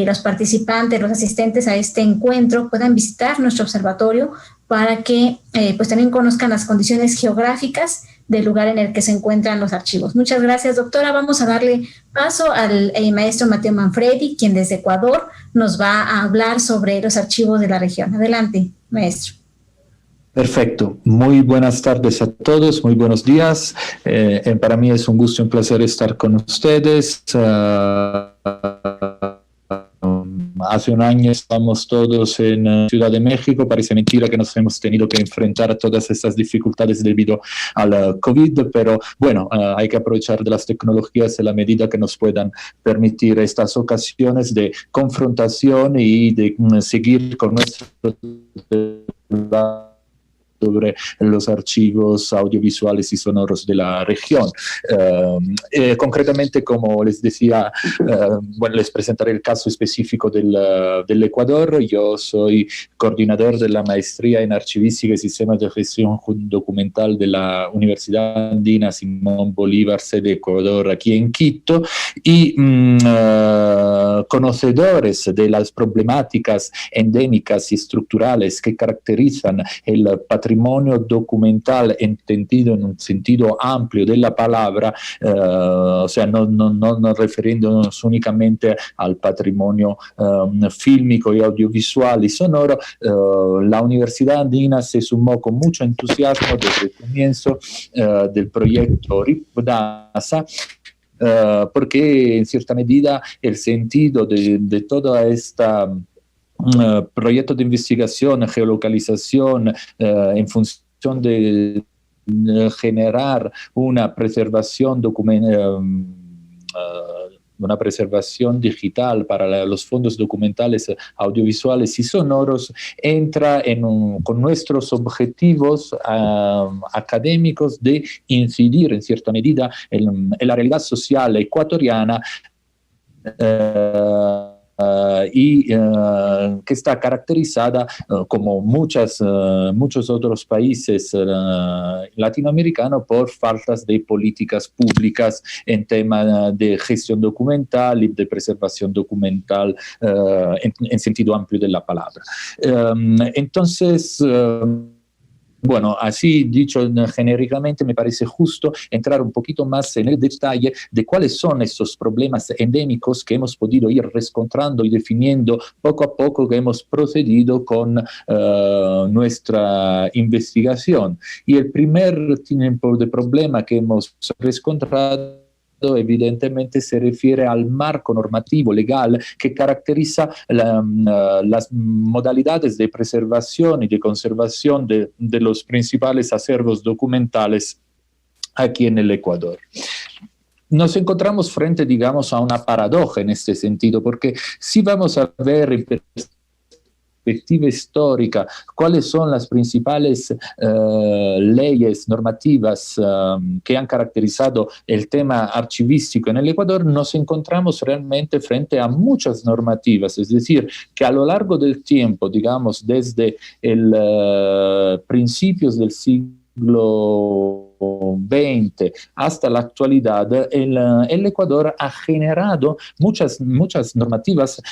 los participantes, los asistentes a este encuentro puedan visitar nuestro observatorio para que pues también conozcan las condiciones geográficas del lugar en el que se encuentran los archivos. Muchas gracias, doctora. Vamos a darle paso al maestro Mateo Manfredi, quien desde Ecuador nos va a hablar sobre los archivos de la región. Adelante, maestro. Perfecto. Muy buenas tardes a todos, muy buenos días. Para mí es un gusto y un placer estar con ustedes. Hace un año estamos todos en Ciudad de México. Parece mentira que nos hemos tenido que enfrentar a todas estas dificultades debido al COVID, pero bueno, hay que aprovechar de las tecnologías en la medida que nos puedan permitir estas ocasiones de confrontación y de seguir con nuestro sobre los archivos audiovisuales y sonoros de la región. Concretamente, como les decía, bueno, les presentaré el caso específico del Ecuador. Yo soy coordinador de la maestría en archivística y sistemas de gestión documental de la Universidad Andina Simón Bolívar, sede Ecuador, aquí en Quito, y conocedores de las problemáticas endémicas y estructurales que caracterizan el patrimonio documental entendido en un sentido amplio de la palabra, o sea, no refiriéndonos únicamente al patrimonio fílmico y audiovisual y sonoro. La Universidad Andina se sumó con mucho entusiasmo desde el comienzo del proyecto RIPDASA, porque en cierta medida el sentido de toda esta proyecto de investigación, geolocalización, en función de generar una preservación una preservación digital para los fondos documentales, audiovisuales y sonoros, entra con nuestros objetivos académicos de incidir en cierta medida en la realidad social ecuatoriana, que está caracterizada como muchos otros países latinoamericanos por faltas de políticas públicas en tema de gestión documental y de preservación documental en sentido amplio de la palabra. Entonces, bueno, así dicho genéricamente, me parece justo entrar un poquito más en el detalle de cuáles son esos problemas endémicos que hemos podido ir encontrando y definiendo poco a poco que hemos procedido con nuestra investigación. Y el primer tipo de problema que hemos encontrado evidentemente se refiere al marco normativo legal que caracteriza las modalidades de preservación y de conservación de los principales acervos documentales aquí en el Ecuador. Nos encontramos frente, digamos, a una paradoja en este sentido, porque si vamos a ver en perspectiva histórica cuáles son las principales leyes normativas que han caracterizado el tema archivístico en el Ecuador, nos encontramos realmente frente a muchas normativas, es decir, que a lo largo del tiempo, digamos, desde principios del siglo XX hasta la actualidad, el Ecuador ha generado muchas normativas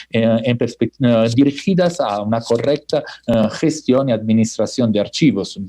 dirigidas a una correcta gestión y administración de archivos.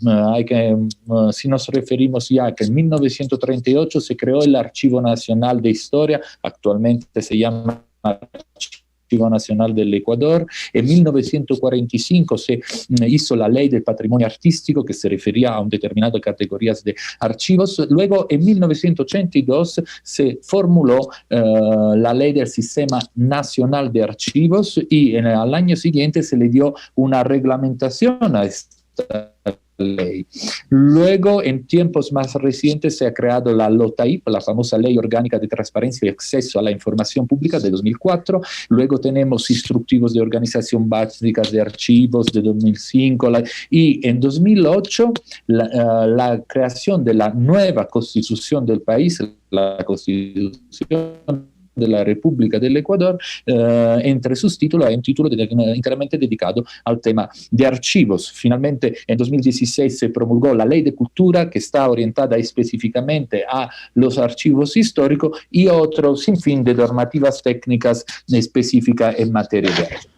Si nos referimos ya que en 1938 se creó el Archivo Nacional de Historia, actualmente se llama Archivo Archivo Nacional del Ecuador. En 1945 se hizo la Ley del Patrimonio Artístico, que se refería a un determinado categorías de archivos. Luego, en 1982, se formuló la Ley del Sistema Nacional de Archivos y al año siguiente se le dio una reglamentación a esta ley. Luego, en tiempos más recientes, se ha creado la LOTAIP, la famosa Ley Orgánica de Transparencia y Acceso a la Información Pública de 2004. Luego tenemos instructivos de organización básicas de archivos de 2005. Y en 2008, la creación de la nueva constitución del país, la Constitución de la República del Ecuador, entre sus títulos hay un título enteramente dedicado al tema de archivos. Finalmente, en 2016 se promulgó la Ley de Cultura, que está orientada específicamente a los archivos históricos y otro sinfín de normativas técnicas específicas en materia de archivos.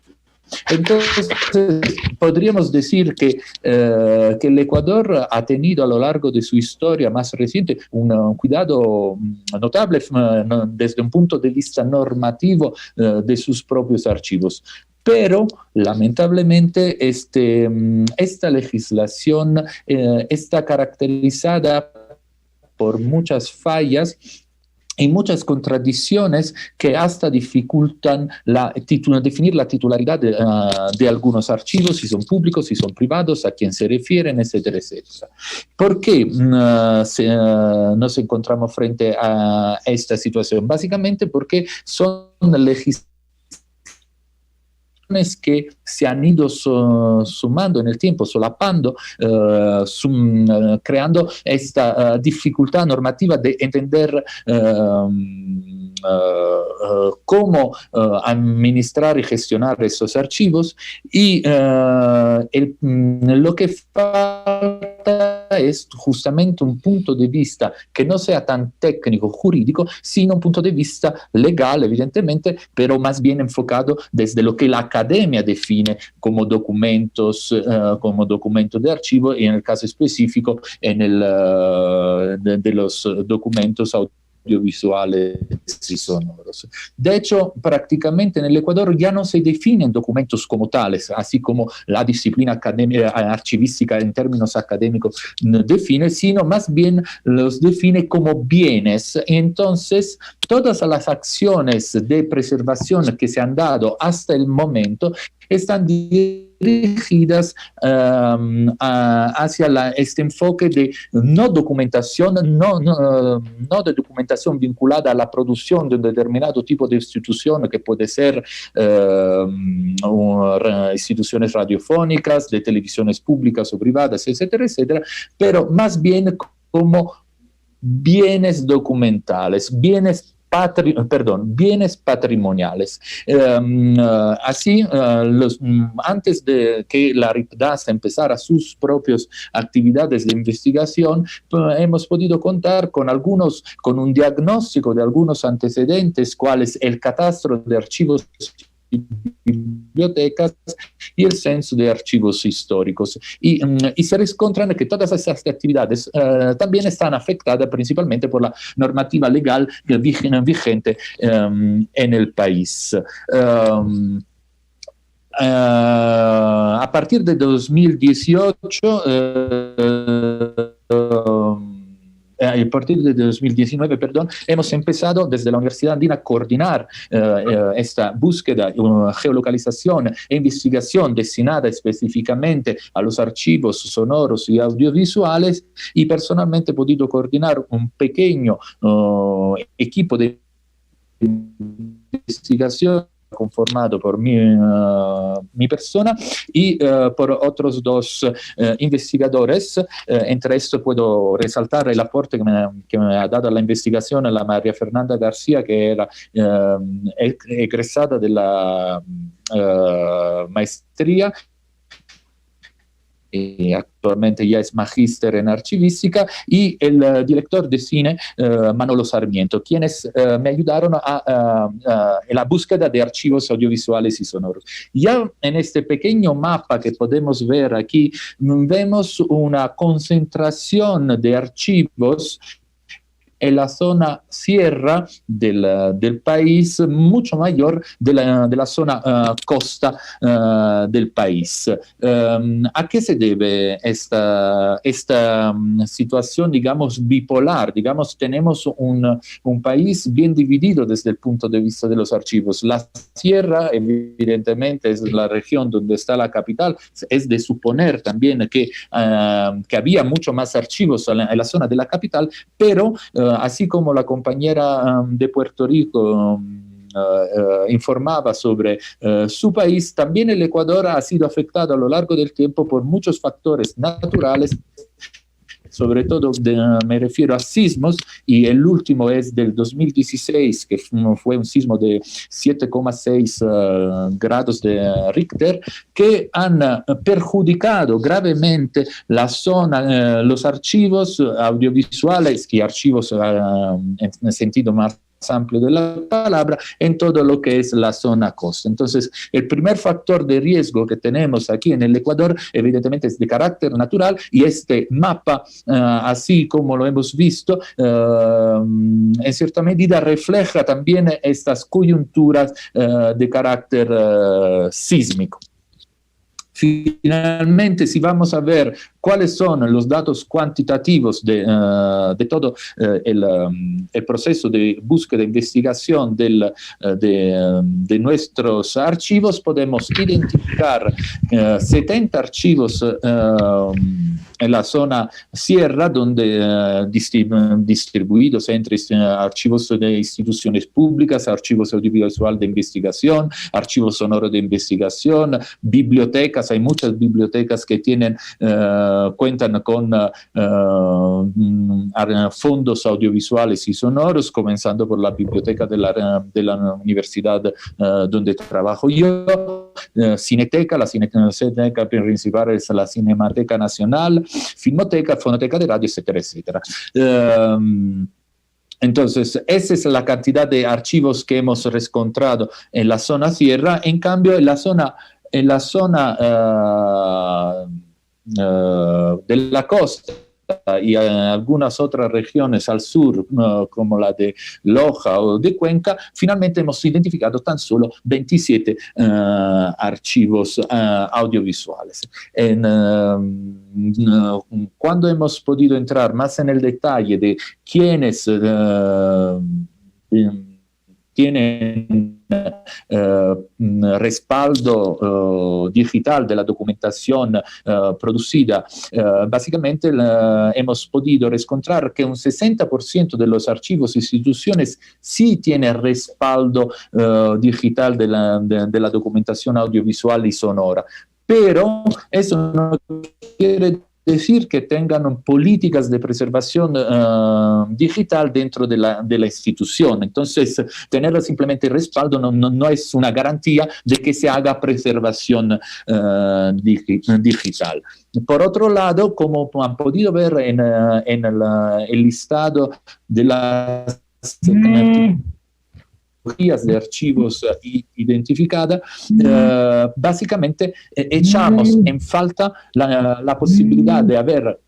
Entonces, podríamos decir que el Ecuador ha tenido a lo largo de su historia más reciente un cuidado notable desde un punto de vista normativo de sus propios archivos. Pero, lamentablemente, esta legislación está caracterizada por muchas fallas y muchas contradicciones que hasta dificultan definir la titularidad de algunos archivos, si son públicos, si son privados, a quién se refieren, etcétera, etcétera. ¿Por qué nos encontramos frente a esta situación? Básicamente porque son legislaciones que se han ido sumando en el tiempo, solapando, creando esta dificultad normativa de entender cómo administrar y gestionar esos archivos, y lo que falta es justamente un punto de vista que no sea tan técnico, jurídico, sino un punto de vista legal, evidentemente, pero más bien enfocado desde lo que la academia define como documentos de archivo, y en el caso específico de los documentos audiovisuales y sonoros. De hecho, prácticamente en el Ecuador ya no se definen documentos como tales, así como la disciplina archivística en términos académicos define, sino más bien los define como bienes. Entonces, todas las acciones de preservación que se han dado hasta el momento están dirigidas hacia este enfoque de no documentación, no de documentación vinculada a la producción de un determinado tipo de institución, que puede ser instituciones radiofónicas, de televisiones públicas o privadas, etcétera, etcétera, pero más bien como bienes documentales, bienes patrimoniales. Así, antes de que la RIPDAS empezara sus propias actividades de investigación, hemos podido contar con un diagnóstico de algunos antecedentes, cuales el catastro de archivos y bibliotecas y el censo de archivos históricos, y se encuentran que todas esas actividades también están afectadas principalmente por la normativa legal vigente en el país. A partir de 2018 a partir de 2019, hemos empezado desde la Universidad Andina a coordinar esta búsqueda, geolocalización e investigación destinada específicamente a los archivos sonoros y audiovisuales, y personalmente he podido coordinar un pequeño equipo de investigación conformado por mi persona y por otros dos investigadores. Entre estos puedo resaltar el aporte que me ha dado a la investigación la María Fernanda García, que era egresada de la maestría y actualmente ya es magíster en archivística, y el director de cine Manolo Sarmiento, quienes me ayudaron en la búsqueda de archivos audiovisuales y sonoros. Ya en este pequeño mapa que podemos ver aquí, vemos una concentración de archivos en la zona sierra del país, mucho mayor de la zona costa del país. ¿A qué se debe esta situación, digamos, bipolar? Digamos, tenemos un país bien dividido desde el punto de vista de los archivos. La sierra, evidentemente, es la región donde está la capital. Es de suponer también que había mucho más archivos en la zona de la capital, pero así como la compañera de Puerto Rico informaba sobre su país, también el Ecuador ha sido afectado a lo largo del tiempo por muchos factores naturales, sobre todo me refiero a sismos, y el último es del 2016, que fue un sismo de 7,6 grados de Richter, que han perjudicado gravemente la zona, los archivos audiovisuales y archivos en sentido más amplio de la palabra, en todo lo que es la zona costa. Entonces, el primer factor de riesgo que tenemos aquí en el Ecuador, evidentemente, es de carácter natural, y este mapa, así como lo hemos visto, en cierta medida refleja también estas coyunturas de carácter sísmico. Finalmente, si vamos a ver cuáles son los datos cuantitativos de todo el proceso de búsqueda e investigación de nuestros archivos, podemos identificar 70 archivos en la zona sierra, donde distribuidos entre archivos de instituciones públicas, archivos audiovisual de investigación, archivos sonoros de investigación, bibliotecas. Hay muchas bibliotecas que cuentan con fondos audiovisuales y sonoros, comenzando por la biblioteca de la universidad donde trabajo yo, Cineteca, la Cineteca principal es la Cinemateca Nacional, Filmoteca, Fonoteca de Radio, etcétera, etcétera. Entonces, esa es la cantidad de archivos que hemos encontrado en la zona sierra. En cambio, en la zona de la costa y algunas otras regiones al sur, como la de Loja o de Cuenca, finalmente hemos identificado tan solo 27 archivos audiovisuales. Cuando hemos podido entrar más en el detalle de quiénes tienen respaldo digital de la documentación producida, básicamente hemos podido encontrar que un 60% de los archivos e instituciones sí tiene respaldo digital de la documentación audiovisual y sonora. Pero eso no quiere decir que tengan políticas de preservación digital dentro de la institución. Entonces, tener simplemente respaldo no es una garantía de que se haga preservación digital. Por otro lado, como han podido ver en el listado de las de archivos identificada, básicamente echamos en falta la posibilidad de haber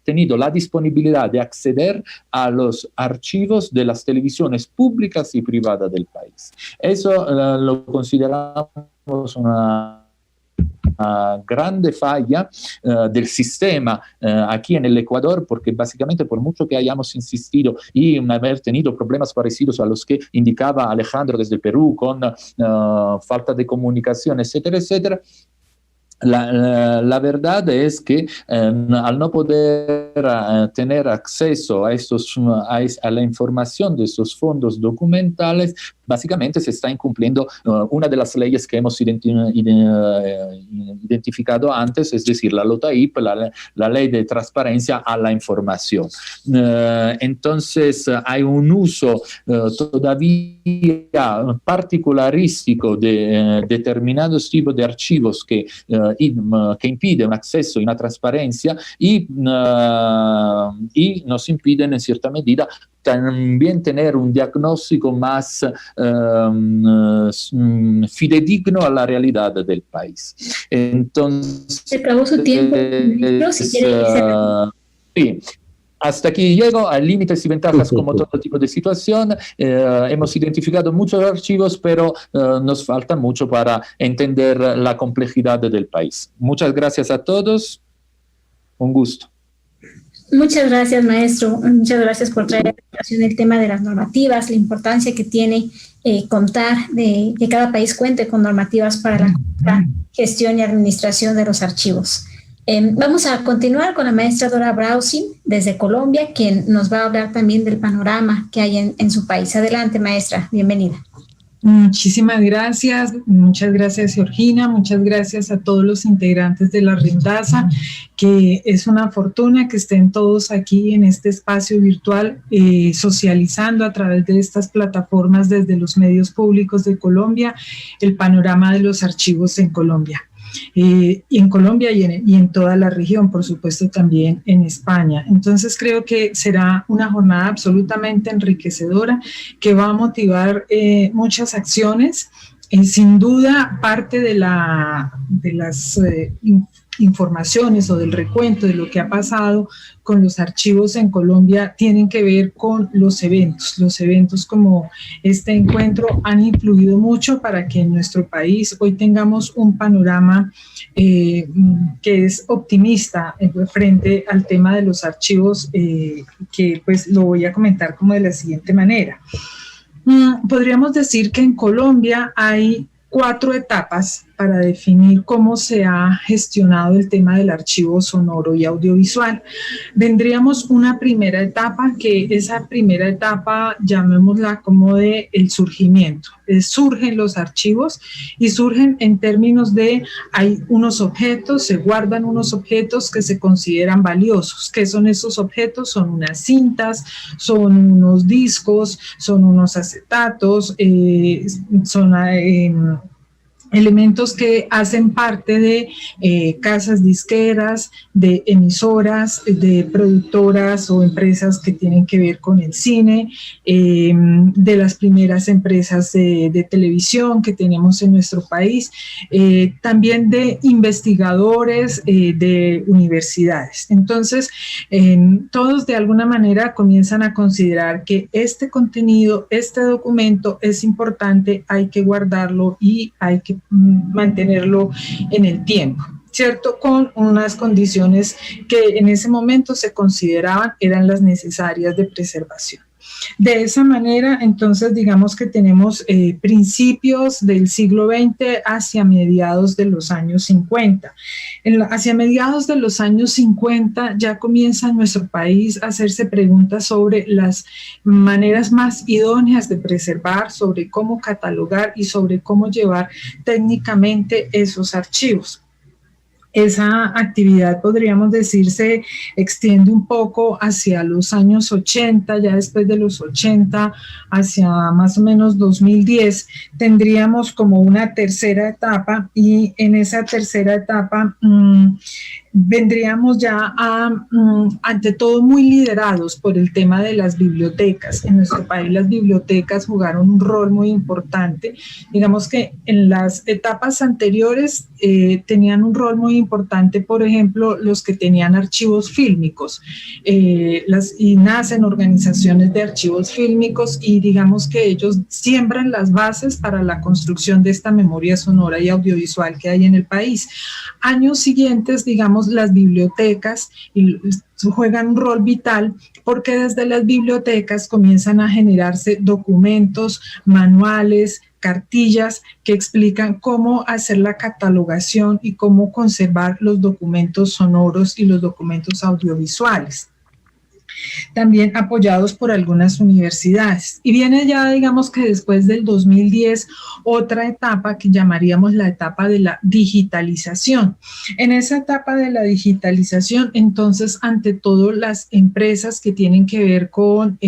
tenido la disponibilidad de acceder a los archivos de las televisiones públicas y privadas del país. Eso lo consideramos una grande falla del sistema aquí en el Ecuador, porque básicamente por mucho que hayamos insistido y haber tenido problemas parecidos a los que indicaba Alejandro desde el Perú, con falta de comunicación, etcétera, etcétera, la verdad es que al no poder tener acceso a la información de estos fondos documentales, básicamente se está incumpliendo una de las leyes que hemos identificado antes, es decir, la LOTAIP, la ley de transparencia a la información. Entonces, hay un uso todavía particularístico de determinados tipos de archivos que impide un acceso y una transparencia y nos impiden en cierta medida también tener un diagnóstico más fidedigno a la realidad del país. Entonces, se acabó su tiempo. Si quiere sí. Hasta aquí llego, a límites y ventajas como todo tipo de situación. Hemos identificado muchos archivos, pero nos falta mucho para entender la complejidad del país. Muchas gracias a todos. Un gusto. Muchas gracias, maestro. Muchas gracias por traer a la discusión el tema de las normativas, la importancia que tiene contar de que cada país cuente con normativas para la gestión y administración de los archivos. Vamos a continuar con la maestra Dora Brausin desde Colombia, quien nos va a hablar también del panorama que hay en su país. Adelante, maestra. Bienvenida. Muchísimas gracias, muchas gracias Georgina, muchas gracias a todos los integrantes de la Rendaza, que es una fortuna que estén todos aquí en este espacio virtual socializando a través de estas plataformas desde los medios públicos de Colombia el panorama de los archivos en Colombia. Y en Colombia y en toda la región, por supuesto también en España. Entonces creo que será una jornada absolutamente enriquecedora que va a motivar muchas acciones. Sin duda, parte de las informaciones o del recuento de lo que ha pasado con los archivos en Colombia tienen que ver con los eventos. Los eventos como este encuentro han influido mucho para que en nuestro país hoy tengamos un panorama que es optimista frente al tema de los archivos, que pues lo voy a comentar como de la siguiente manera. Podríamos decir que en Colombia hay 4 etapas para definir cómo se ha gestionado el tema del archivo sonoro y audiovisual. Vendríamos una primera etapa, que esa primera etapa llamémosla como de el surgimiento. Surgen los archivos y surgen en términos de hay unos objetos, se guardan unos objetos que se consideran valiosos. ¿Qué son esos objetos? Son unas cintas, son unos discos, son unos acetatos, son elementos que hacen parte de casas disqueras, de emisoras, de productoras o empresas que tienen que ver con el cine, de las primeras empresas de televisión que tenemos en nuestro país, también de investigadores de universidades. Entonces, todos de alguna manera comienzan a considerar que este contenido, este documento es importante, hay que guardarlo y hay que mantenerlo en el tiempo, ¿cierto? Con unas condiciones que en ese momento se consideraban eran las necesarias de preservación. De esa manera, entonces, digamos que tenemos principios del siglo XX hacia mediados de los años 50. Hacia mediados de los años 50 ya comienza en nuestro país a hacerse preguntas sobre las maneras más idóneas de preservar, sobre cómo catalogar y sobre cómo llevar técnicamente esos archivos. Esa actividad, podríamos decir, se extiende un poco hacia los años 80, ya después de los 80, hacia más o menos 2010, tendríamos como una tercera etapa, y en esa tercera etapa vendríamos ya ante todo muy liderados por el tema de las bibliotecas. En nuestro país las bibliotecas jugaron un rol muy importante. Digamos que en las etapas anteriores tenían un rol muy importante, por ejemplo, los que tenían archivos fílmicos. Y nacen organizaciones de archivos fílmicos y digamos que ellos siembran las bases para la construcción de esta memoria sonora y audiovisual que hay en el país. Años siguientes, digamos, las bibliotecas juegan un rol vital porque desde las bibliotecas comienzan a generarse documentos, manuales, cartillas que explican cómo hacer la catalogación y cómo conservar los documentos sonoros y los documentos audiovisuales, también apoyados por algunas universidades. Y viene ya, digamos que después del 2010, otra etapa que llamaríamos la etapa de la digitalización. En esa etapa de la digitalización, entonces, ante todo, las empresas que tienen que ver con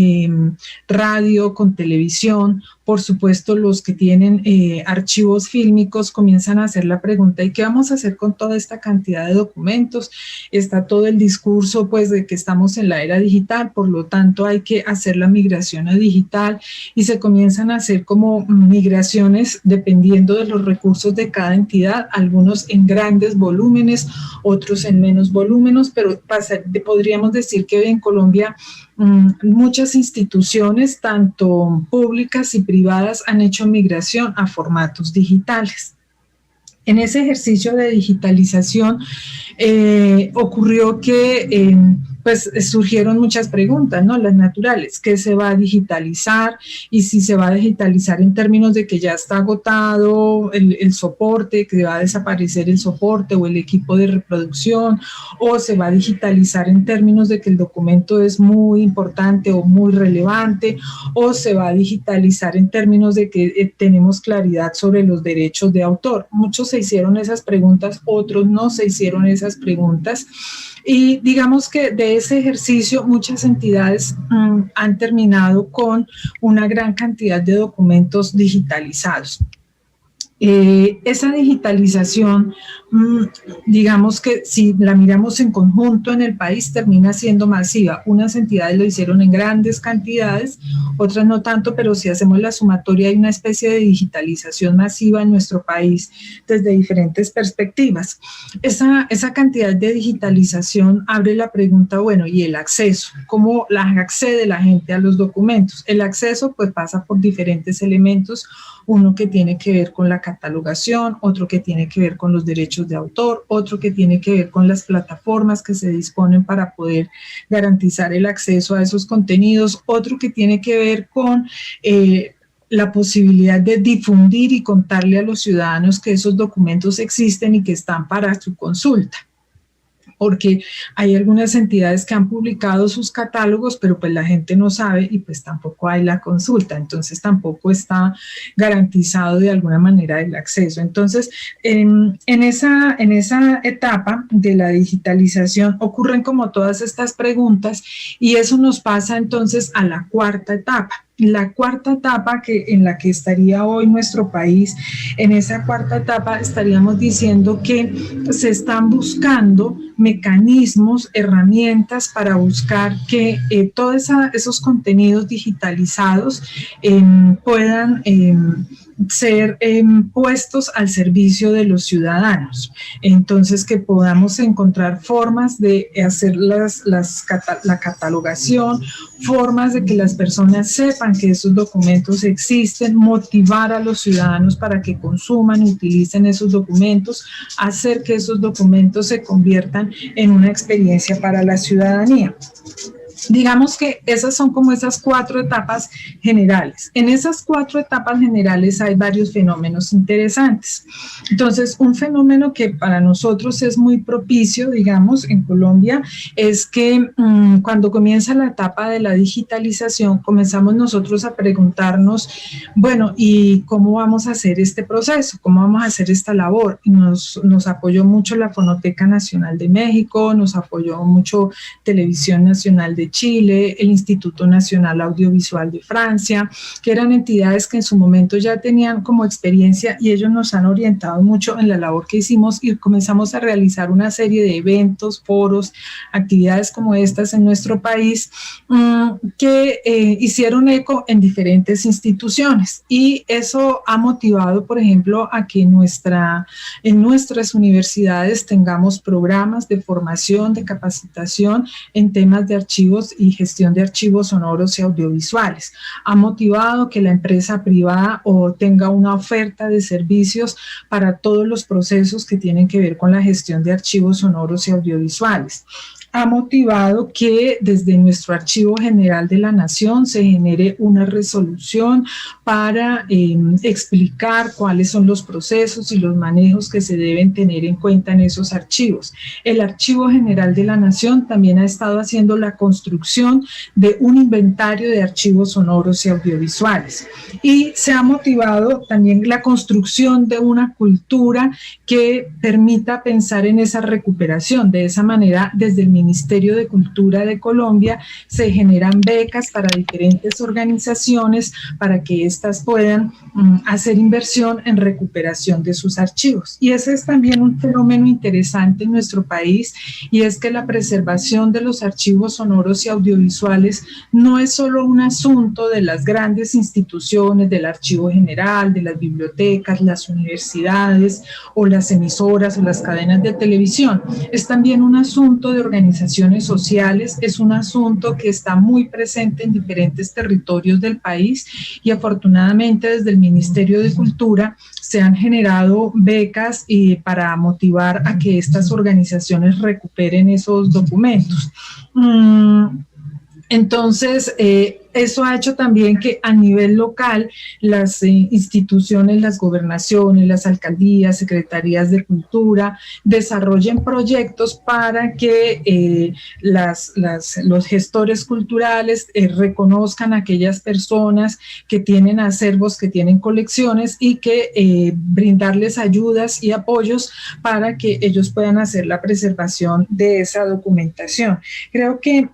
radio, con televisión, por supuesto, los que tienen archivos fílmicos comienzan a hacer la pregunta, ¿y qué vamos a hacer con toda esta cantidad de documentos? Está todo el discurso, pues, de que estamos en la era digital, por lo tanto hay que hacer la migración a digital, y se comienzan a hacer como migraciones dependiendo de los recursos de cada entidad, algunos en grandes volúmenes, otros en menos volúmenes, pero podríamos decir que en Colombia muchas instituciones, tanto públicas y privadas, han hecho migración a formatos digitales. En ese ejercicio de digitalización ocurrió que pues surgieron muchas preguntas, ¿no? Las naturales, ¿qué se va a digitalizar? Y si se va a digitalizar en términos de que ya está agotado el soporte, que va a desaparecer el soporte o el equipo de reproducción, o se va a digitalizar en términos de que el documento es muy importante o muy relevante, o se va a digitalizar en términos de que tenemos claridad sobre los derechos de autor. Muchos se hicieron esas preguntas, otros no se hicieron esas preguntas. Y digamos que de ese ejercicio muchas entidades han terminado con una gran cantidad de documentos digitalizados. Esa digitalización, digamos que si la miramos en conjunto en el país, termina siendo masiva. Unas entidades lo hicieron en grandes cantidades, otras no tanto, pero si hacemos la sumatoria hay una especie de digitalización masiva en nuestro país desde diferentes perspectivas. Esa cantidad de digitalización abre la pregunta, bueno, ¿y el acceso? ¿Cómo accede la gente a los documentos? El acceso pues pasa por diferentes elementos, uno que tiene que ver con la catalogación, otro que tiene que ver con los derechos de autor, otro que tiene que ver con las plataformas que se disponen para poder garantizar el acceso a esos contenidos, otro que tiene que ver con la posibilidad de difundir y contarle a los ciudadanos que esos documentos existen y que están para su consulta. Porque hay algunas entidades que han publicado sus catálogos, pero pues la gente no sabe y pues tampoco hay la consulta, entonces tampoco está garantizado de alguna manera el acceso. Entonces, en esa etapa de la digitalización ocurren como todas estas preguntas y eso nos pasa entonces a la cuarta etapa. La cuarta etapa en la que estaría hoy nuestro país, en esa cuarta etapa estaríamos diciendo que se están buscando mecanismos, herramientas para buscar que todos esos contenidos digitalizados puedan ser puestos al servicio de los ciudadanos. Entonces, que podamos encontrar formas de hacer la catalogación, formas de que las personas sepan que esos documentos existen, motivar a los ciudadanos para que consuman y utilicen esos documentos, hacer que esos documentos se conviertan en una experiencia para la ciudadanía. Digamos que esas son como esas cuatro etapas generales. En esas cuatro etapas generales hay varios fenómenos interesantes. Entonces, un fenómeno que para nosotros es muy propicio, digamos, en Colombia, es que cuando comienza la etapa de la digitalización, comenzamos nosotros a preguntarnos, bueno, ¿y cómo vamos a hacer este proceso? ¿Cómo vamos a hacer esta labor? Nos apoyó mucho la Fonoteca Nacional de México, nos apoyó mucho Televisión Nacional de Chile, el Instituto Nacional Audiovisual de Francia, que eran entidades que en su momento ya tenían como experiencia y ellos nos han orientado mucho en la labor que hicimos y comenzamos a realizar una serie de eventos, foros, actividades como estas en nuestro país que hicieron eco en diferentes instituciones y eso ha motivado, por ejemplo, a que en nuestras universidades tengamos programas de formación, de capacitación en temas de archivos y gestión de archivos sonoros y audiovisuales. Ha motivado que la empresa privada tenga una oferta de servicios para todos los procesos que tienen que ver con la gestión de archivos sonoros y audiovisuales. Ha motivado que desde nuestro Archivo General de la Nación se genere una resolución para explicar cuáles son los procesos y los manejos que se deben tener en cuenta en esos archivos. El Archivo General de la Nación también ha estado haciendo la construcción de un inventario de archivos sonoros y audiovisuales. Y se ha motivado también la construcción de una cultura que permita pensar en esa recuperación. De esa manera, desde el Ministerio de Cultura de Colombia se generan becas para diferentes organizaciones para que éstas puedan hacer inversión en recuperación de sus archivos. Y ese es también un fenómeno interesante en nuestro país, y es que la preservación de los archivos sonoros y audiovisuales no es solo un asunto de las grandes instituciones, del Archivo General, de las bibliotecas, las universidades o las emisoras o las cadenas de televisión. Es también un asunto de organizaciones sociales, es un asunto que está muy presente en diferentes territorios del país, y afortunadamente desde el Ministerio de Cultura se han generado becas para motivar a que estas organizaciones recuperen esos documentos. Entonces, eso ha hecho también que a nivel local las instituciones, las gobernaciones, las alcaldías, secretarías de cultura desarrollen proyectos para que los gestores culturales reconozcan a aquellas personas que tienen acervos, que tienen colecciones, y que brindarles ayudas y apoyos para que ellos puedan hacer la preservación de esa documentación. Creo que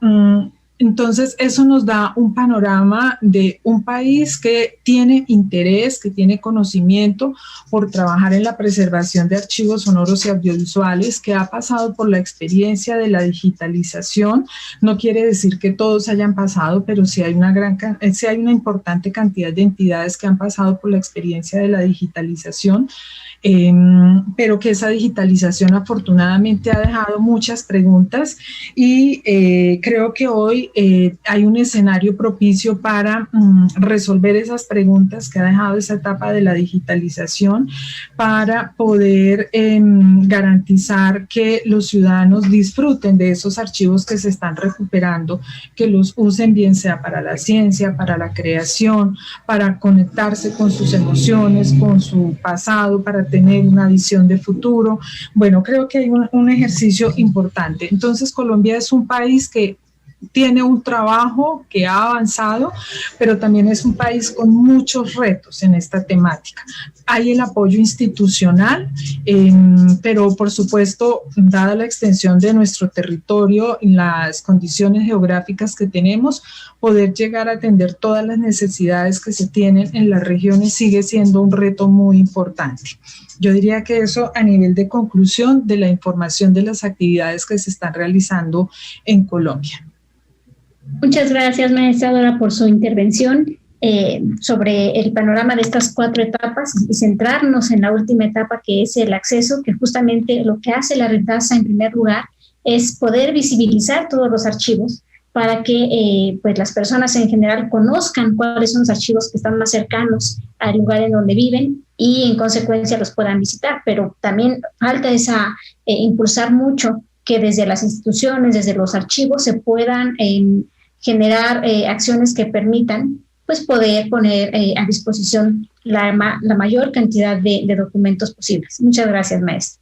entonces eso nos da un panorama de un país que tiene interés, que tiene conocimiento por trabajar en la preservación de archivos sonoros y audiovisuales, que ha pasado por la experiencia de la digitalización. No quiere decir que todos hayan pasado, pero sí hay una importante cantidad de entidades que han pasado por la experiencia de la digitalización. Pero que esa digitalización afortunadamente ha dejado muchas preguntas, y creo que hoy hay un escenario propicio para resolver esas preguntas que ha dejado esa etapa de la digitalización, para poder garantizar que los ciudadanos disfruten de esos archivos que se están recuperando, que los usen bien sea para la ciencia, para la creación, para conectarse con sus emociones, con su pasado, para tener una visión de futuro. Bueno, creo que hay un ejercicio importante. Entonces, Colombia es un país que tiene un trabajo que ha avanzado, pero también es un país con muchos retos en esta temática. Hay el apoyo institucional, pero por supuesto, dada la extensión de nuestro territorio y las condiciones geográficas que tenemos, poder llegar a atender todas las necesidades que se tienen en las regiones sigue siendo un reto muy importante. Yo diría que eso a nivel de conclusión de la información de las actividades que se están realizando en Colombia. Muchas gracias, maestra Dora, por su intervención sobre el panorama de estas 4 etapas, y centrarnos en la última etapa, que es el acceso, que justamente lo que hace la Retasa en primer lugar es poder visibilizar todos los archivos para que pues las personas en general conozcan cuáles son los archivos que están más cercanos al lugar en donde viven y en consecuencia los puedan visitar. Pero también falta impulsar mucho que desde las instituciones, desde los archivos, se puedan generar acciones que permitan pues poder poner a disposición la mayor cantidad de documentos posibles. Muchas gracias, maestro.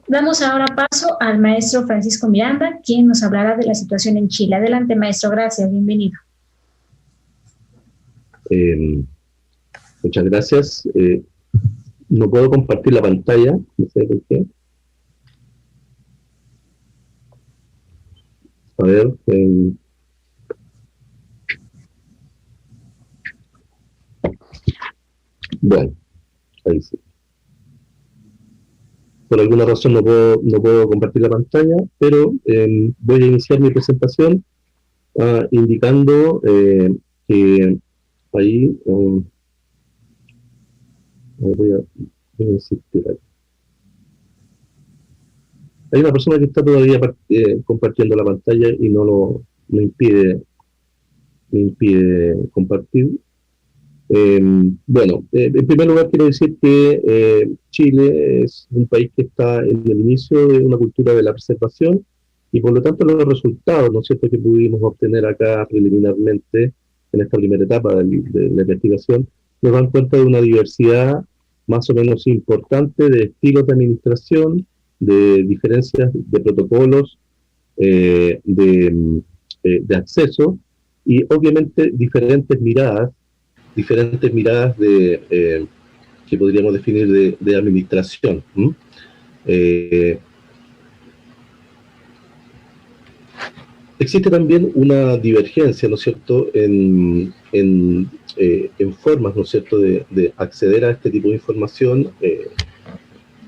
Damos ahora paso al maestro Francisco Miranda, quien nos hablará de la situación en Chile. Adelante, maestro, gracias, bienvenido. Muchas gracias. No puedo compartir la pantalla, no sé por qué. A ver, bueno, ahí sí. Por alguna razón no puedo compartir la pantalla, pero voy a iniciar mi presentación indicando que ahí voy a insistir ahí. Hay una persona que está todavía compartiendo la pantalla y me impide compartir. Bueno, en primer lugar quiero decir que Chile es un país que está en el inicio de una cultura de la preservación, y por lo tanto los resultados, ¿no es cierto?, que pudimos obtener acá preliminarmente en esta primera etapa de la investigación, nos dan cuenta de una diversidad más o menos importante de estilos de administración, de diferencias de protocolos, de acceso, y obviamente diferentes miradas que podríamos definir de administración. Existe también una divergencia, ¿no es cierto?, en formas, ¿no es cierto?, de acceder a este tipo de información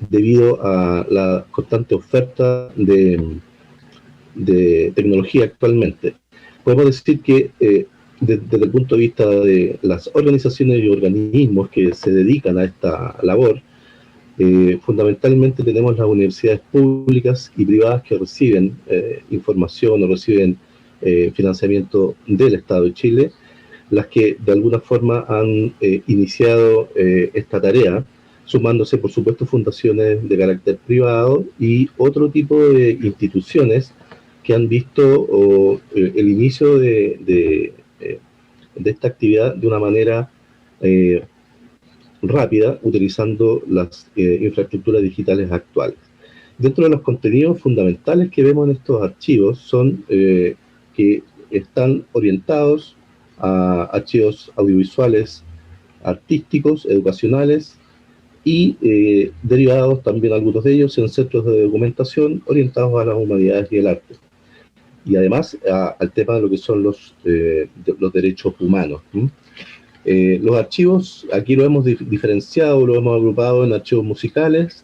debido a la constante oferta de tecnología actualmente. Podemos decir que desde el punto de vista de las organizaciones y organismos que se dedican a esta labor, fundamentalmente tenemos las universidades públicas y privadas que reciben información o reciben financiamiento del Estado de Chile, las que de alguna forma han iniciado esta tarea, sumándose por supuesto fundaciones de carácter privado y otro tipo de instituciones que han visto el inicio de esta actividad de una manera rápida, utilizando las infraestructuras digitales actuales. Dentro de los contenidos fundamentales que vemos en estos archivos son que están orientados a archivos audiovisuales, artísticos, educacionales y derivados también algunos de ellos en centros de documentación orientados a las humanidades y el arte. Y además al tema de lo que son los derechos humanos. Los archivos, aquí lo hemos diferenciado, lo hemos agrupado en archivos musicales.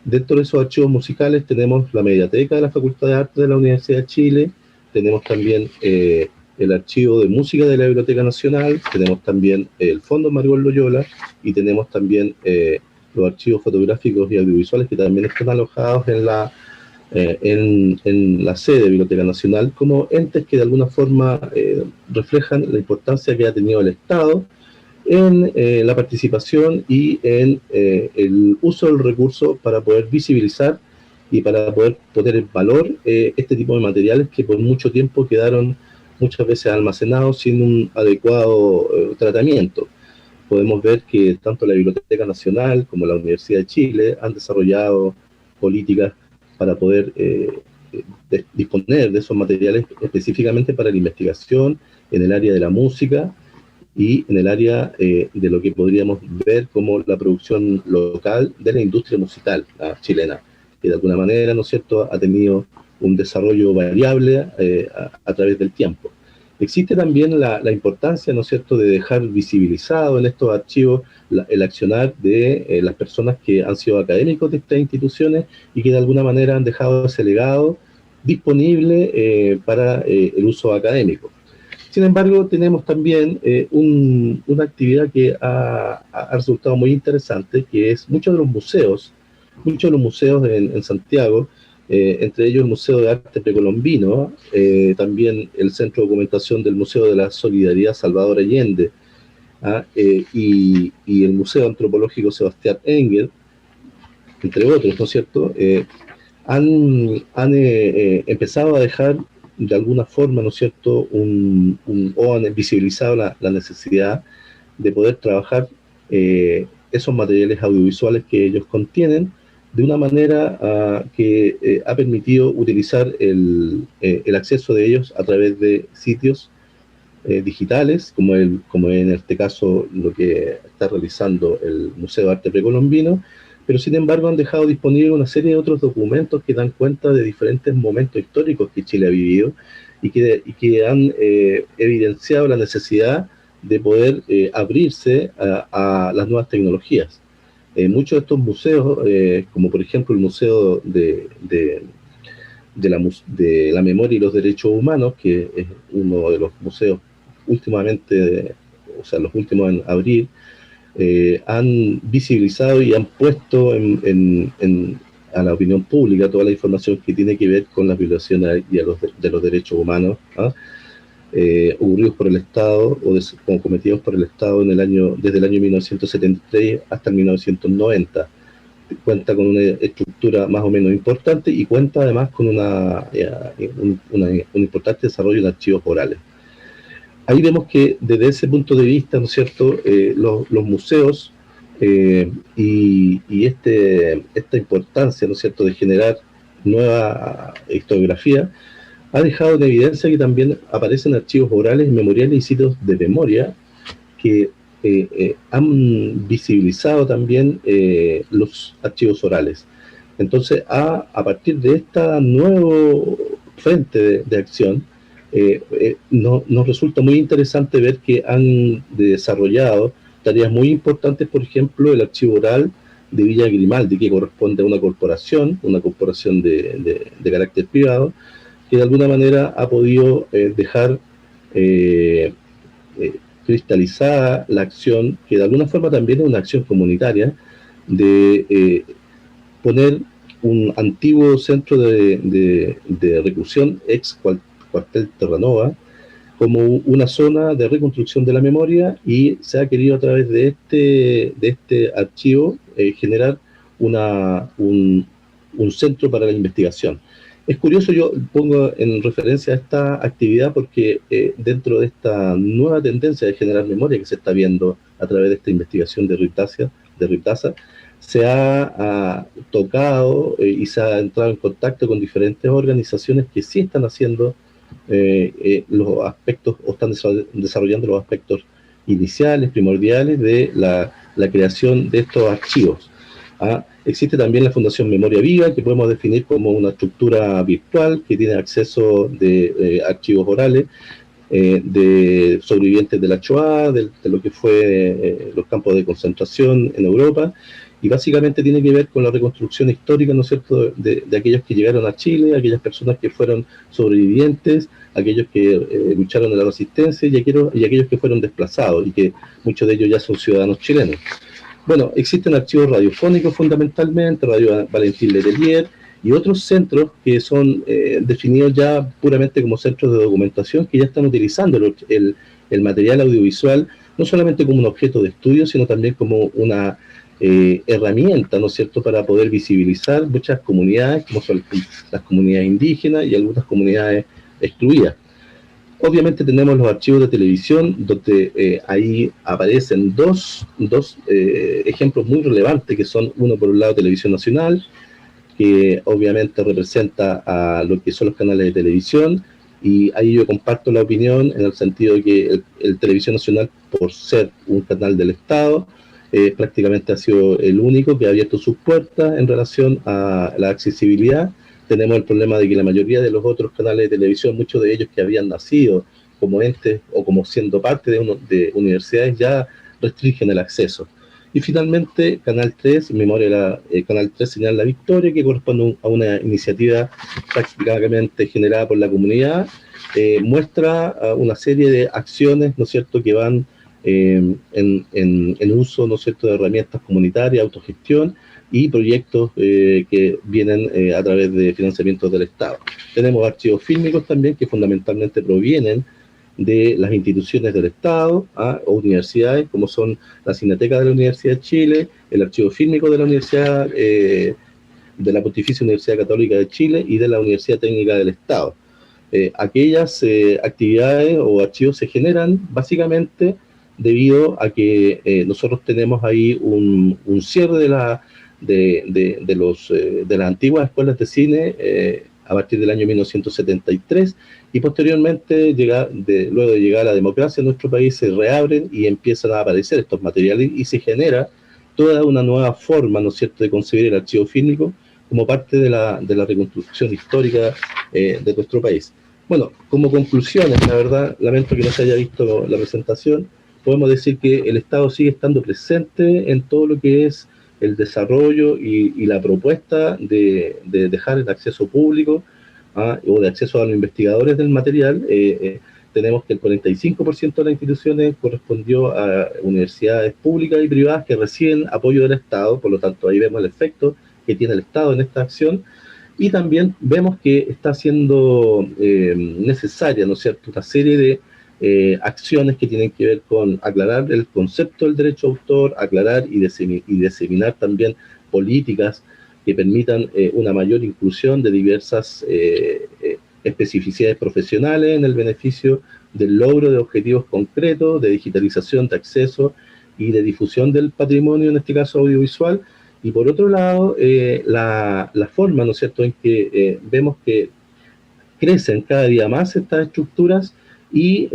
Dentro de esos archivos musicales tenemos la Mediateca de la Facultad de Arte de la Universidad de Chile, tenemos también el archivo de música de la Biblioteca Nacional, tenemos también el Fondo Margot Loyola y tenemos también los archivos fotográficos y audiovisuales que también están alojados en la sede de Biblioteca Nacional como entes que de alguna forma reflejan la importancia que ha tenido el Estado en la participación y en el uso del recurso para poder visibilizar y para poder poner en valor este tipo de materiales que por mucho tiempo quedaron muchas veces almacenados sin un adecuado tratamiento. Podemos ver que tanto la Biblioteca Nacional como la Universidad de Chile han desarrollado políticas para poder disponer de esos materiales específicamente para la investigación en el área de la música y en el área de lo que podríamos ver como la producción local de la industria musical chilena, que de alguna manera, ¿no es cierto?, ha tenido un desarrollo variable a través del tiempo. Existe también la importancia, ¿no es cierto?, de dejar visibilizado en estos archivos el accionar de las personas que han sido académicos de estas instituciones y que de alguna manera han dejado ese legado disponible para el uso académico. Sin embargo, tenemos también una actividad que ha resultado muy interesante, que es muchos de los museos en Santiago, entre ellos el Museo de Arte Precolombino, también el Centro de Documentación del Museo de la Solidaridad Salvador Allende, y el Museo Antropológico Sebastián Engel, entre otros, ¿no es cierto?, han empezado a dejar de alguna forma, ¿no es cierto?, o han visibilizado la necesidad de poder trabajar esos materiales audiovisuales que ellos contienen de una manera que ha permitido utilizar el acceso de ellos a través de sitios digitales, como en este caso lo que está realizando el Museo de Arte Precolombino, pero sin embargo han dejado disponible una serie de otros documentos que dan cuenta de diferentes momentos históricos que Chile ha vivido y que han evidenciado la necesidad de poder abrirse a las nuevas tecnologías. Muchos de estos museos, como por ejemplo el Museo de la Memoria y los Derechos Humanos, que es uno de los museos últimamente, los últimos en abrir, han visibilizado y han puesto a la opinión pública toda la información que tiene que ver con las violaciones de los derechos humanos ocurridos por el Estado o cometidos por el Estado desde el año 1973 hasta el 1990. Cuenta con una estructura más o menos importante y cuenta además con un importante desarrollo en archivos orales. Ahí vemos que desde ese punto de vista, ¿no es cierto?, los museos y esta importancia, ¿no es cierto?, de generar nueva historiografía ha dejado en evidencia que también aparecen archivos orales, memoriales y sitios de memoria que han visibilizado también los archivos orales. Entonces, a partir de esta nuevo frente de acción, nos resulta muy interesante ver que han desarrollado tareas muy importantes, por ejemplo, el archivo oral de Villa Grimaldi, que corresponde a una corporación de carácter privado, que de alguna manera ha podido dejar cristalizada la acción, que de alguna forma también es una acción comunitaria, de poner un antiguo centro de reclusión, ex cuartel Terranova, como una zona de reconstrucción de la memoria, y se ha querido a través de este archivo generar un centro para la investigación. Es curioso, yo pongo en referencia a esta actividad porque dentro de esta nueva tendencia de generar memoria que se está viendo a través de esta investigación de Riptasa, se ha tocado y se ha entrado en contacto con diferentes organizaciones que sí están haciendo los aspectos, o están desarrollando los aspectos iniciales, primordiales de la creación de estos archivos. Existe también la Fundación Memoria Viva, que podemos definir como una estructura virtual que tiene acceso de archivos orales de sobrevivientes de la Shoah, de lo que fue los campos de concentración en Europa, y básicamente tiene que ver con la reconstrucción histórica, ¿no es cierto?, de aquellos que llegaron a Chile, aquellas personas que fueron sobrevivientes, aquellos que lucharon en la resistencia y aquellos que fueron desplazados, y que muchos de ellos ya son ciudadanos chilenos. Bueno, existen archivos radiofónicos fundamentalmente, Radio Valentín Letelier, y otros centros que son definidos ya puramente como centros de documentación, que ya están utilizando el material audiovisual no solamente como un objeto de estudio, sino también como una herramienta, ¿no es cierto?, para poder visibilizar muchas comunidades, como son las comunidades indígenas y algunas comunidades excluidas. Obviamente tenemos los archivos de televisión, donde ahí aparecen dos ejemplos muy relevantes, que son, uno por un lado Televisión Nacional, que obviamente representa a lo que son los canales de televisión, y ahí yo comparto la opinión en el sentido de que el Televisión Nacional, por ser un canal del Estado, prácticamente ha sido el único que ha abierto sus puertas en relación a la accesibilidad. Tenemos el problema de que la mayoría de los otros canales de televisión, muchos de ellos que habían nacido como entes o como siendo parte de universidades, ya restringen el acceso. Y finalmente, Canal 3, Canal 3 Señal La Victoria, que corresponde a una iniciativa prácticamente generada por la comunidad, muestra una serie de acciones, ¿no es cierto?, que van en uso, ¿no es cierto?, de herramientas comunitarias, autogestión y proyectos que vienen a través de financiamientos del Estado. Tenemos archivos fílmicos también, que fundamentalmente provienen de las instituciones del Estado o universidades, como son la Cineteca de la Universidad de Chile, el Archivo Fílmico de la Universidad, de la Pontificia Universidad Católica de Chile y de la Universidad Técnica del Estado. Aquellas actividades o archivos se generan básicamente debido a que nosotros tenemos ahí un cierre de las antiguas escuelas de cine a partir del año 1973, y posteriormente, luego de llegar a la democracia en nuestro país, se reabren y empiezan a aparecer estos materiales y se genera toda una nueva forma, ¿no es cierto?, de concebir el archivo fílmico como parte de la reconstrucción histórica de nuestro país. Bueno, como conclusiones, la verdad, lamento que no se haya visto la presentación, podemos decir que el Estado sigue estando presente en todo lo que es el desarrollo y la propuesta de dejar el acceso público o de acceso a los investigadores del material. Tenemos que el 45% de las instituciones correspondió a universidades públicas y privadas que reciben apoyo del Estado, por lo tanto ahí vemos el efecto que tiene el Estado en esta acción, y también vemos que está siendo necesaria, ¿no es cierto?, una serie de acciones que tienen que ver con aclarar el concepto del derecho a autor, aclarar y diseminar también políticas que permitan una mayor inclusión de diversas especificidades profesionales en el beneficio del logro de objetivos concretos, de digitalización, de acceso y de difusión del patrimonio, en este caso audiovisual. Y por otro lado, la forma, ¿no es cierto?, en que vemos que crecen cada día más estas estructuras y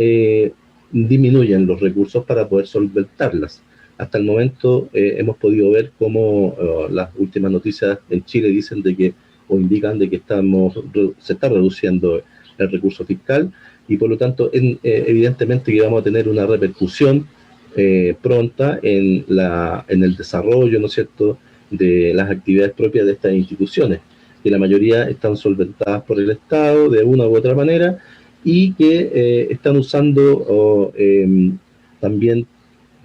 disminuyen los recursos para poder solventarlas. Hasta el momento hemos podido ver cómo las últimas noticias en Chile dicen o indican de que se está reduciendo el recurso fiscal, y por lo tanto evidentemente que vamos a tener una repercusión pronta en el desarrollo, ¿no es cierto?, de las actividades propias de estas instituciones, que la mayoría están solventadas por el Estado de una u otra manera y que están usando también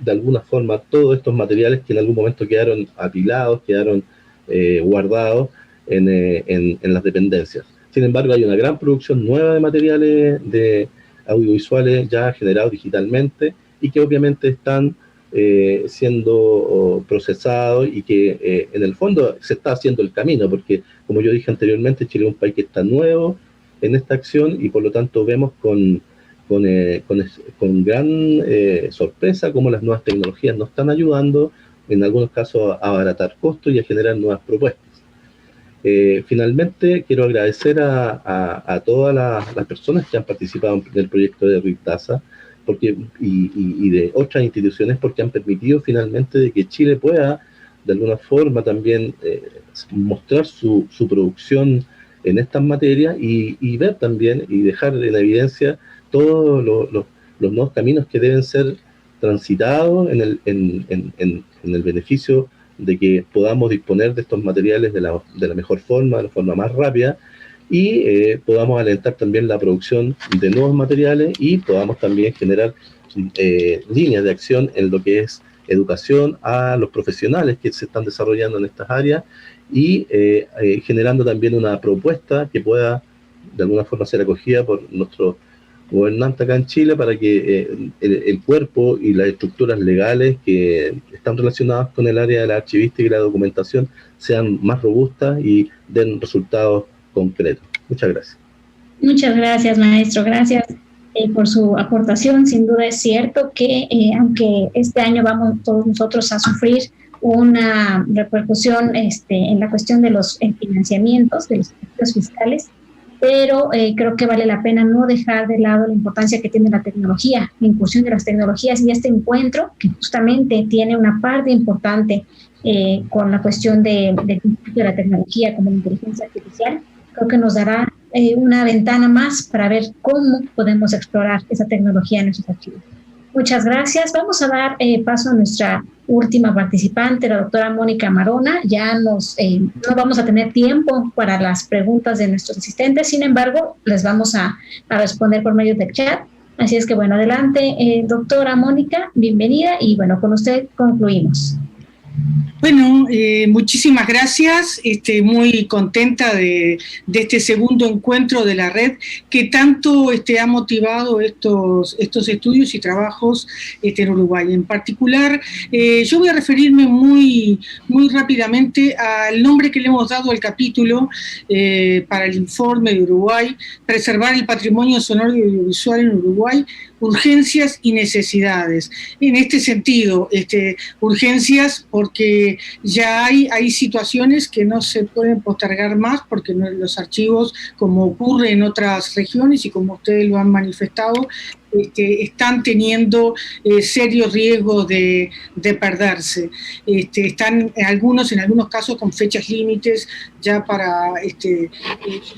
de alguna forma todos estos materiales que en algún momento quedaron apilados, quedaron guardados en las dependencias. Sin embargo, hay una gran producción nueva de materiales de audiovisuales ya generados digitalmente y que obviamente están siendo procesados y que en el fondo se está haciendo el camino, porque como yo dije anteriormente, Chile es un país que está nuevo en esta acción y por lo tanto vemos con gran sorpresa cómo las nuevas tecnologías nos están ayudando en algunos casos a abaratar costos y a generar nuevas propuestas. Finalmente, quiero agradecer a todas las personas que han participado en el proyecto de RIPDASA y de otras instituciones, porque han permitido finalmente de que Chile pueda, de alguna forma, también mostrar su producción en estas materias y ver también y dejar en evidencia todos los nuevos caminos que deben ser transitados en el beneficio de que podamos disponer de estos materiales de la mejor forma, de la forma más rápida, y podamos alentar también la producción de nuevos materiales y podamos también generar líneas de acción en lo que es educación a los profesionales que se están desarrollando en estas áreas y generando también una propuesta que pueda de alguna forma ser acogida por nuestro gobernante acá en Chile para que el cuerpo y las estructuras legales que están relacionadas con el área de la archivística y la documentación sean más robustas y den resultados concretos. Muchas gracias. Muchas gracias, maestro. Gracias por su aportación. Sin duda es cierto que aunque este año vamos todos nosotros a sufrir una repercusión en la cuestión de los financiamientos, de los efectos fiscales, pero creo que vale la pena no dejar de lado la importancia que tiene la tecnología, la incursión de las tecnologías y este encuentro que justamente tiene una parte importante con la cuestión de la tecnología como la inteligencia artificial. Creo que nos dará una ventana más para ver cómo podemos explorar esa tecnología en nuestros archivos. Muchas gracias. Vamos a dar paso a nuestra última participante, la doctora Mónica Marona. Ya no vamos a tener tiempo para las preguntas de nuestros asistentes, sin embargo, les vamos a responder por medio del chat. Así es que, bueno, adelante, doctora Mónica, bienvenida y, bueno, con usted concluimos. Bueno, muchísimas gracias, muy contenta de este segundo encuentro de la red que tanto ha motivado estos estudios y trabajos en Uruguay. En particular, yo voy a referirme muy rápidamente al nombre que le hemos dado al capítulo para el informe de Uruguay, Preservar el patrimonio sonoro y audiovisual en Uruguay, urgencias y necesidades. En este sentido, urgencias porque ya hay situaciones que no se pueden postergar más porque los archivos, como ocurre en otras regiones y como ustedes lo han manifestado, están teniendo serios riesgos de perderse. Están en algunos casos con fechas límites ya para, si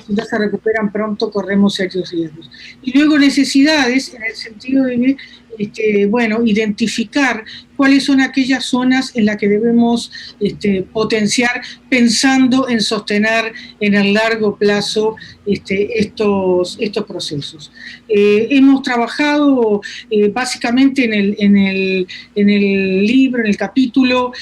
no se recuperan pronto, corremos serios riesgos. Y luego necesidades en el sentido de identificar cuáles son aquellas zonas en las que debemos potenciar pensando en sostener en el largo plazo estos procesos. Hemos trabajado básicamente en el libro, en el capítulo,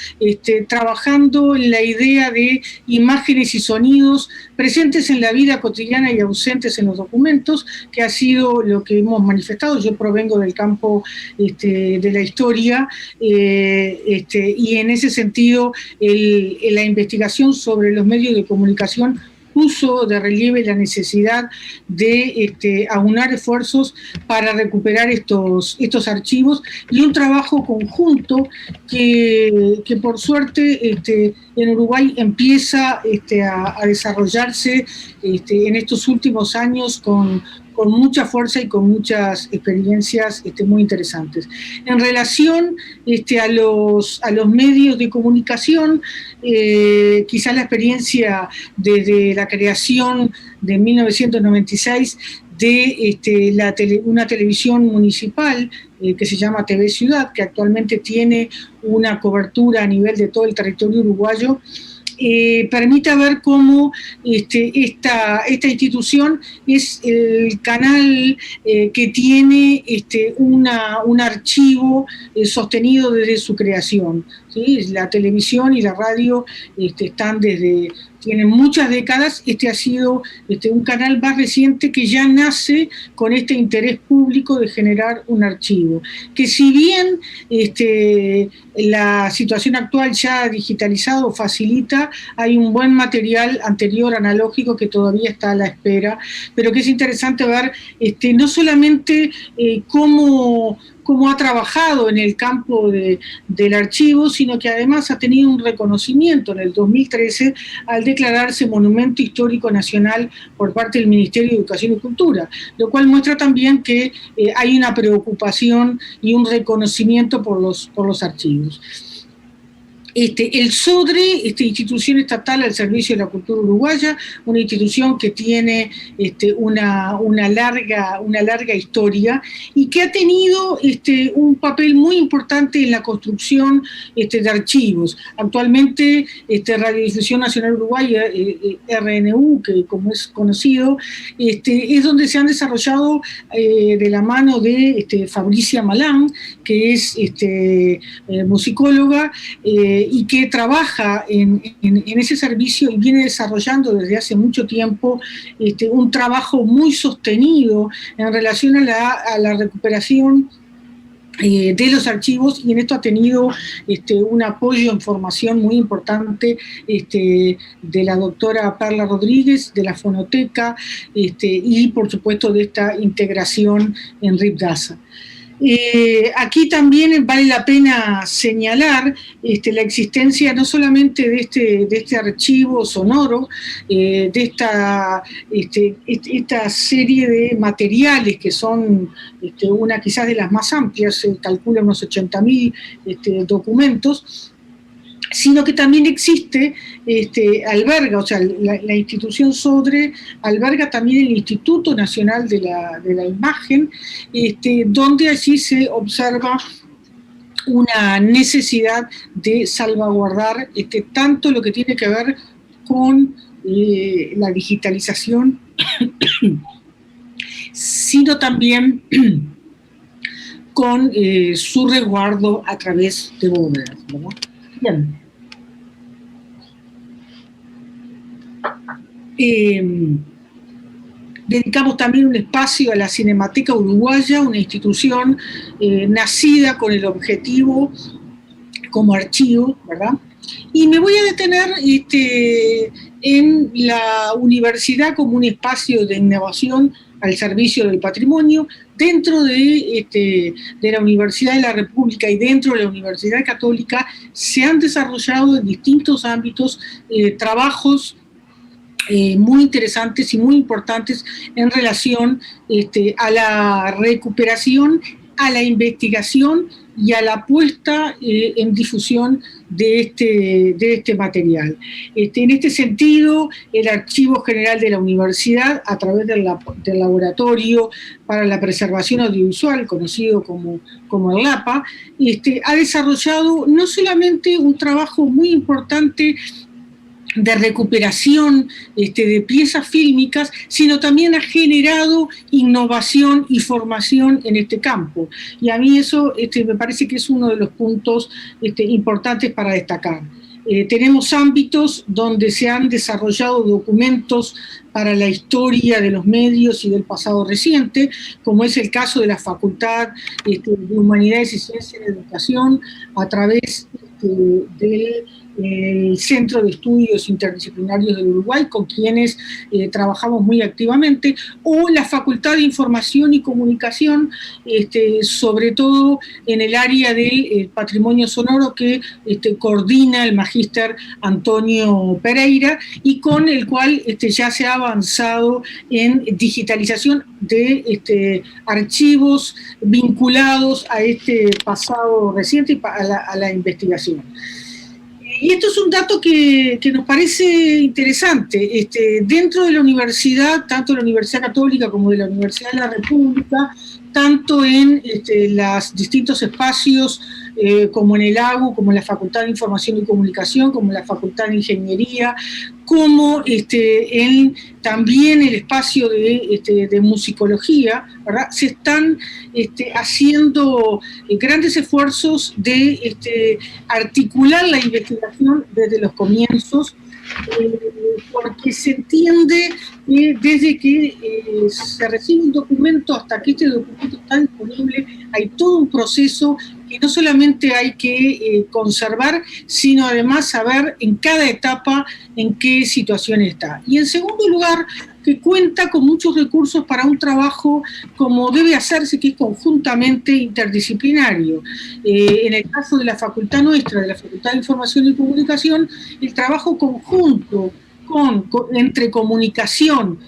trabajando en la idea de imágenes y sonidos presentes en la vida cotidiana y ausentes en los documentos, que ha sido lo que hemos manifestado. Yo provengo del campo de la historia, y en ese sentido la investigación sobre los medios de comunicación puso de relieve la necesidad de aunar esfuerzos para recuperar estos archivos y un trabajo conjunto que por suerte en Uruguay empieza a desarrollarse en estos últimos años con mucha fuerza y con muchas experiencias muy interesantes. En relación a los medios de comunicación, quizás la experiencia desde la creación de 1996 de una televisión municipal que se llama TV Ciudad, que actualmente tiene una cobertura a nivel de todo el territorio uruguayo, permite ver cómo esta institución es el canal que tiene un archivo sostenido desde su creación, ¿sí? La televisión y la radio tienen muchas décadas. Este ha sido un canal más reciente que ya nace con este interés público de generar un archivo, que si bien la situación actual ya digitalizado facilita, hay un buen material anterior analógico que todavía está a la espera, pero que es interesante ver no solamente cómo ha trabajado en el campo del archivo, sino que además ha tenido un reconocimiento en el 2013 al declararse Monumento Histórico Nacional por parte del Ministerio de Educación y Cultura, lo cual muestra también que hay una preocupación y un reconocimiento por los archivos. El SODRE, institución estatal al servicio de la cultura uruguaya, una institución que tiene una larga historia y que ha tenido un papel muy importante en la construcción de archivos. Actualmente Radiodifusión Nacional Uruguaya, RNU, que como es conocido, es donde se han desarrollado de la mano de Fabricia Malán, que es musicóloga, y que trabaja en ese servicio y viene desarrollando desde hace mucho tiempo un trabajo muy sostenido en relación a la recuperación de los archivos, y en esto ha tenido un apoyo en formación muy importante de la doctora Perla Rodríguez, de la Fonoteca, y por supuesto de esta integración en RIPDASA. Aquí también vale la pena señalar la existencia no solamente de este archivo sonoro, de esta serie de materiales que son una quizás de las más amplias, se calcula unos 80.000 documentos, sino que también alberga, o sea, la institución SODRE alberga también el Instituto Nacional de la Imagen, donde allí se observa una necesidad de salvaguardar tanto lo que tiene que ver con la digitalización, sino también con su resguardo a través de bóvedas, ¿verdad? Bien. Dedicamos también un espacio a la Cinemateca Uruguaya, una institución nacida con el objetivo como archivo, ¿verdad? Y me voy a detener en la universidad como un espacio de innovación al servicio del patrimonio. Dentro de la Universidad de la República y dentro de la Universidad Católica se han desarrollado en distintos ámbitos trabajos muy interesantes y muy importantes en relación a la recuperación, a la investigación y a la puesta en difusión de este material. En este sentido, el Archivo General de la Universidad, a través del Laboratorio para la Preservación Audiovisual, conocido como el LAPA, ha desarrollado no solamente un trabajo muy importante de recuperación de piezas fílmicas, sino también ha generado innovación y formación en este campo. Y a mí eso me parece que es uno de los puntos importantes para destacar. Tenemos ámbitos donde se han desarrollado documentos para la historia de los medios y del pasado reciente, como es el caso de la Facultad de Humanidades y Ciencias de Educación, a través del Centro de Estudios Interdisciplinarios del Uruguay, con quienes trabajamos muy activamente, o la Facultad de Información y Comunicación, sobre todo en el área del patrimonio sonoro, que coordina el magíster Antonio Pereira, y con el cual ya se ha avanzado en digitalización de archivos vinculados a este pasado reciente y a la investigación. Y esto es un dato que nos parece interesante. Dentro de la universidad, tanto de la Universidad Católica como de la Universidad de la República, tanto en los distintos espacios, como en el AGU, como en la Facultad de Información y Comunicación, como en la Facultad de Ingeniería, como también el espacio de musicología, ¿verdad? Se están haciendo grandes esfuerzos de articular la investigación desde los comienzos, porque se entiende que desde que se recibe un documento hasta que este documento está disponible, hay todo un proceso que no solamente hay que conservar, sino además saber en cada etapa en qué situación está. Y en segundo lugar, que cuenta con muchos recursos para un trabajo como debe hacerse, que es conjuntamente interdisciplinario. En el caso de la facultad nuestra, de la Facultad de Información y Comunicación, el trabajo conjunto entre comunicación,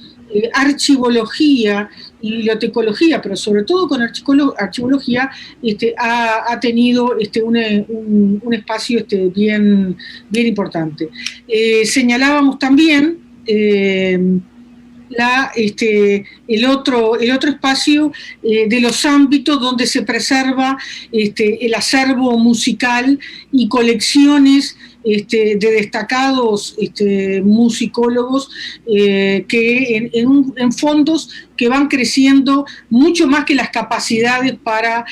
archivología y bibliotecología, pero sobre todo con archivología, ha tenido un espacio bien importante. Señalábamos también el otro espacio de los ámbitos donde se preserva el acervo musical y colecciones de destacados musicólogos que en fondos que van creciendo mucho más que las capacidades para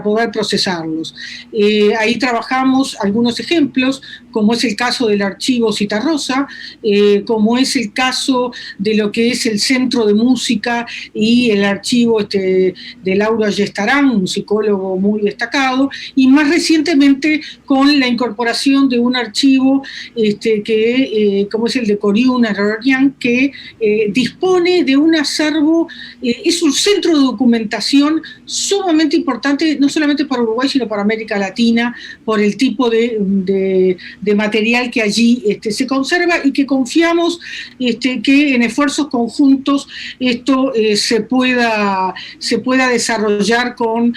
poder procesarlos. Ahí trabajamos algunos ejemplos, como es el caso del archivo Citarrosa, como es el caso de lo que es el Centro de Música y el archivo de Lauro Ayestarán, un musicólogo muy destacado, y más recientemente con la incorporación de un archivo como es el de Coriuna Rorian, que dispone de un acervo, es un centro de documentación sumamente importante, no solamente para Uruguay, sino para América Latina, por el tipo de material que allí se conserva, y que confiamos que en esfuerzos conjuntos esto se pueda desarrollar con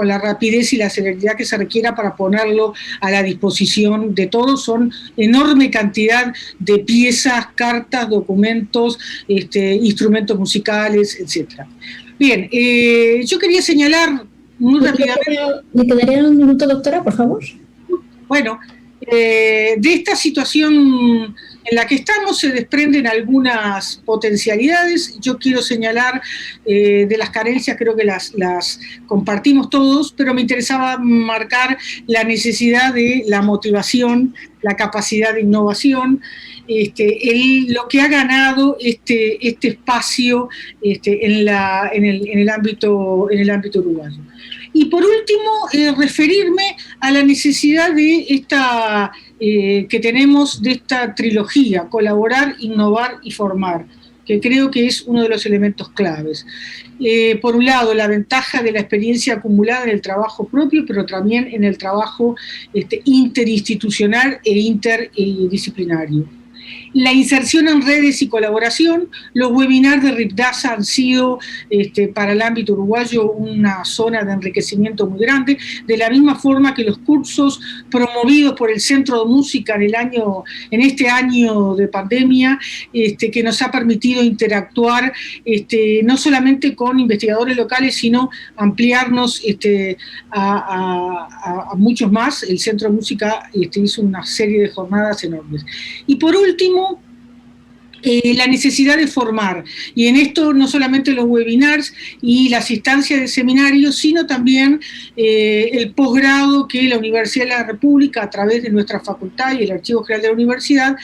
la rapidez y la celeridad que se requiera para ponerlo a la disposición de todos. Son enorme cantidad de piezas, cartas, documentos, instrumentos musicales, etcétera. Bien, yo quería señalar muy rápidamente... ¿Me quedaría un minuto, doctora, por favor? Bueno, de esta situación en la que estamos se desprenden algunas potencialidades. Yo quiero señalar de las carencias, creo que las compartimos todos, pero me interesaba marcar la necesidad de la motivación, la capacidad de innovación, lo que ha ganado este espacio en el ámbito uruguayo. Y por último, referirme a la necesidad de que tenemos de esta trilogía: colaborar, innovar y formar, que creo que es uno de los elementos claves. Por un lado, la ventaja de la experiencia acumulada en el trabajo propio, pero también en el trabajo interinstitucional e interdisciplinario. La inserción en redes y colaboración. Los webinars de RIPDASA han sido para el ámbito uruguayo una zona de enriquecimiento muy grande, de la misma forma que los cursos promovidos por el Centro de Música en este año de pandemia, que nos ha permitido interactuar no solamente con investigadores locales, sino ampliarnos a muchos más. El Centro de Música hizo una serie de jornadas enormes. Y por último, la necesidad de formar, y en esto no solamente los webinars y las instancias de seminarios, sino también el posgrado que la Universidad de la República, a través de nuestra facultad y el Archivo General de la Universidad,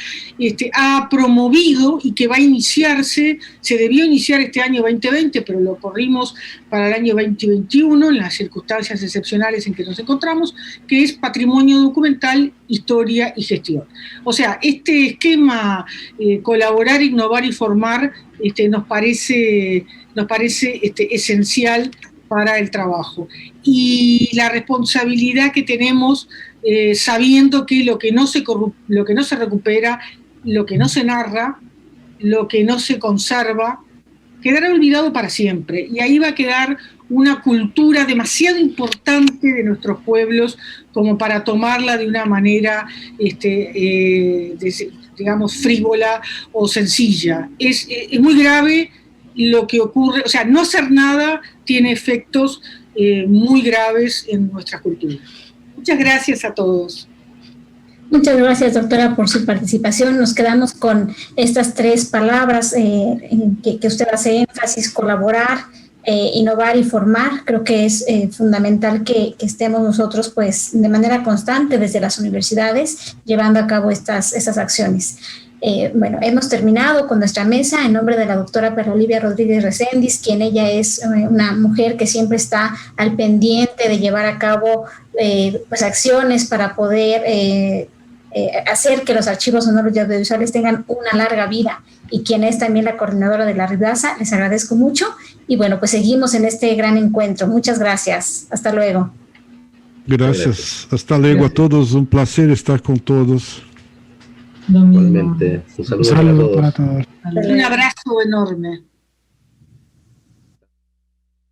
ha promovido, y que va a iniciarse, se debió iniciar este año 2020, pero lo corrimos para el año 2021, en las circunstancias excepcionales en que nos encontramos, que es Patrimonio Documental, Historia y Gestión. O sea, este esquema, colaborar, innovar y formar, nos parece esencial para el trabajo. Y la responsabilidad que tenemos, sabiendo que lo que no se recupera, lo que no se narra, lo que no se conserva, quedará olvidado para siempre, y ahí va a quedar una cultura demasiado importante de nuestros pueblos como para tomarla de una manera, digamos, frívola o sencilla. Es muy grave lo que ocurre, o sea, no hacer nada tiene efectos muy graves en nuestra cultura. Muchas gracias a todos. Muchas gracias, doctora, por su participación. Nos quedamos con estas 3 palabras que usted hace énfasis: colaborar, innovar y formar. Creo que es fundamental que estemos nosotros, pues, de manera constante desde las universidades llevando a cabo estas acciones. Bueno, hemos terminado con nuestra mesa en nombre de la doctora Perla Olivia Rodríguez Recendis, quien ella es una mujer que siempre está al pendiente de llevar a cabo pues acciones para poder hacer que los archivos sonoros y audiovisuales tengan una larga vida, y quien es también la coordinadora de la RIDASA. Les agradezco mucho y bueno, pues seguimos en este gran encuentro. Muchas gracias. Hasta luego. Gracias. Hasta luego a todos. Un placer estar con todos. Igualmente. Un saludo para todos. Un abrazo enorme.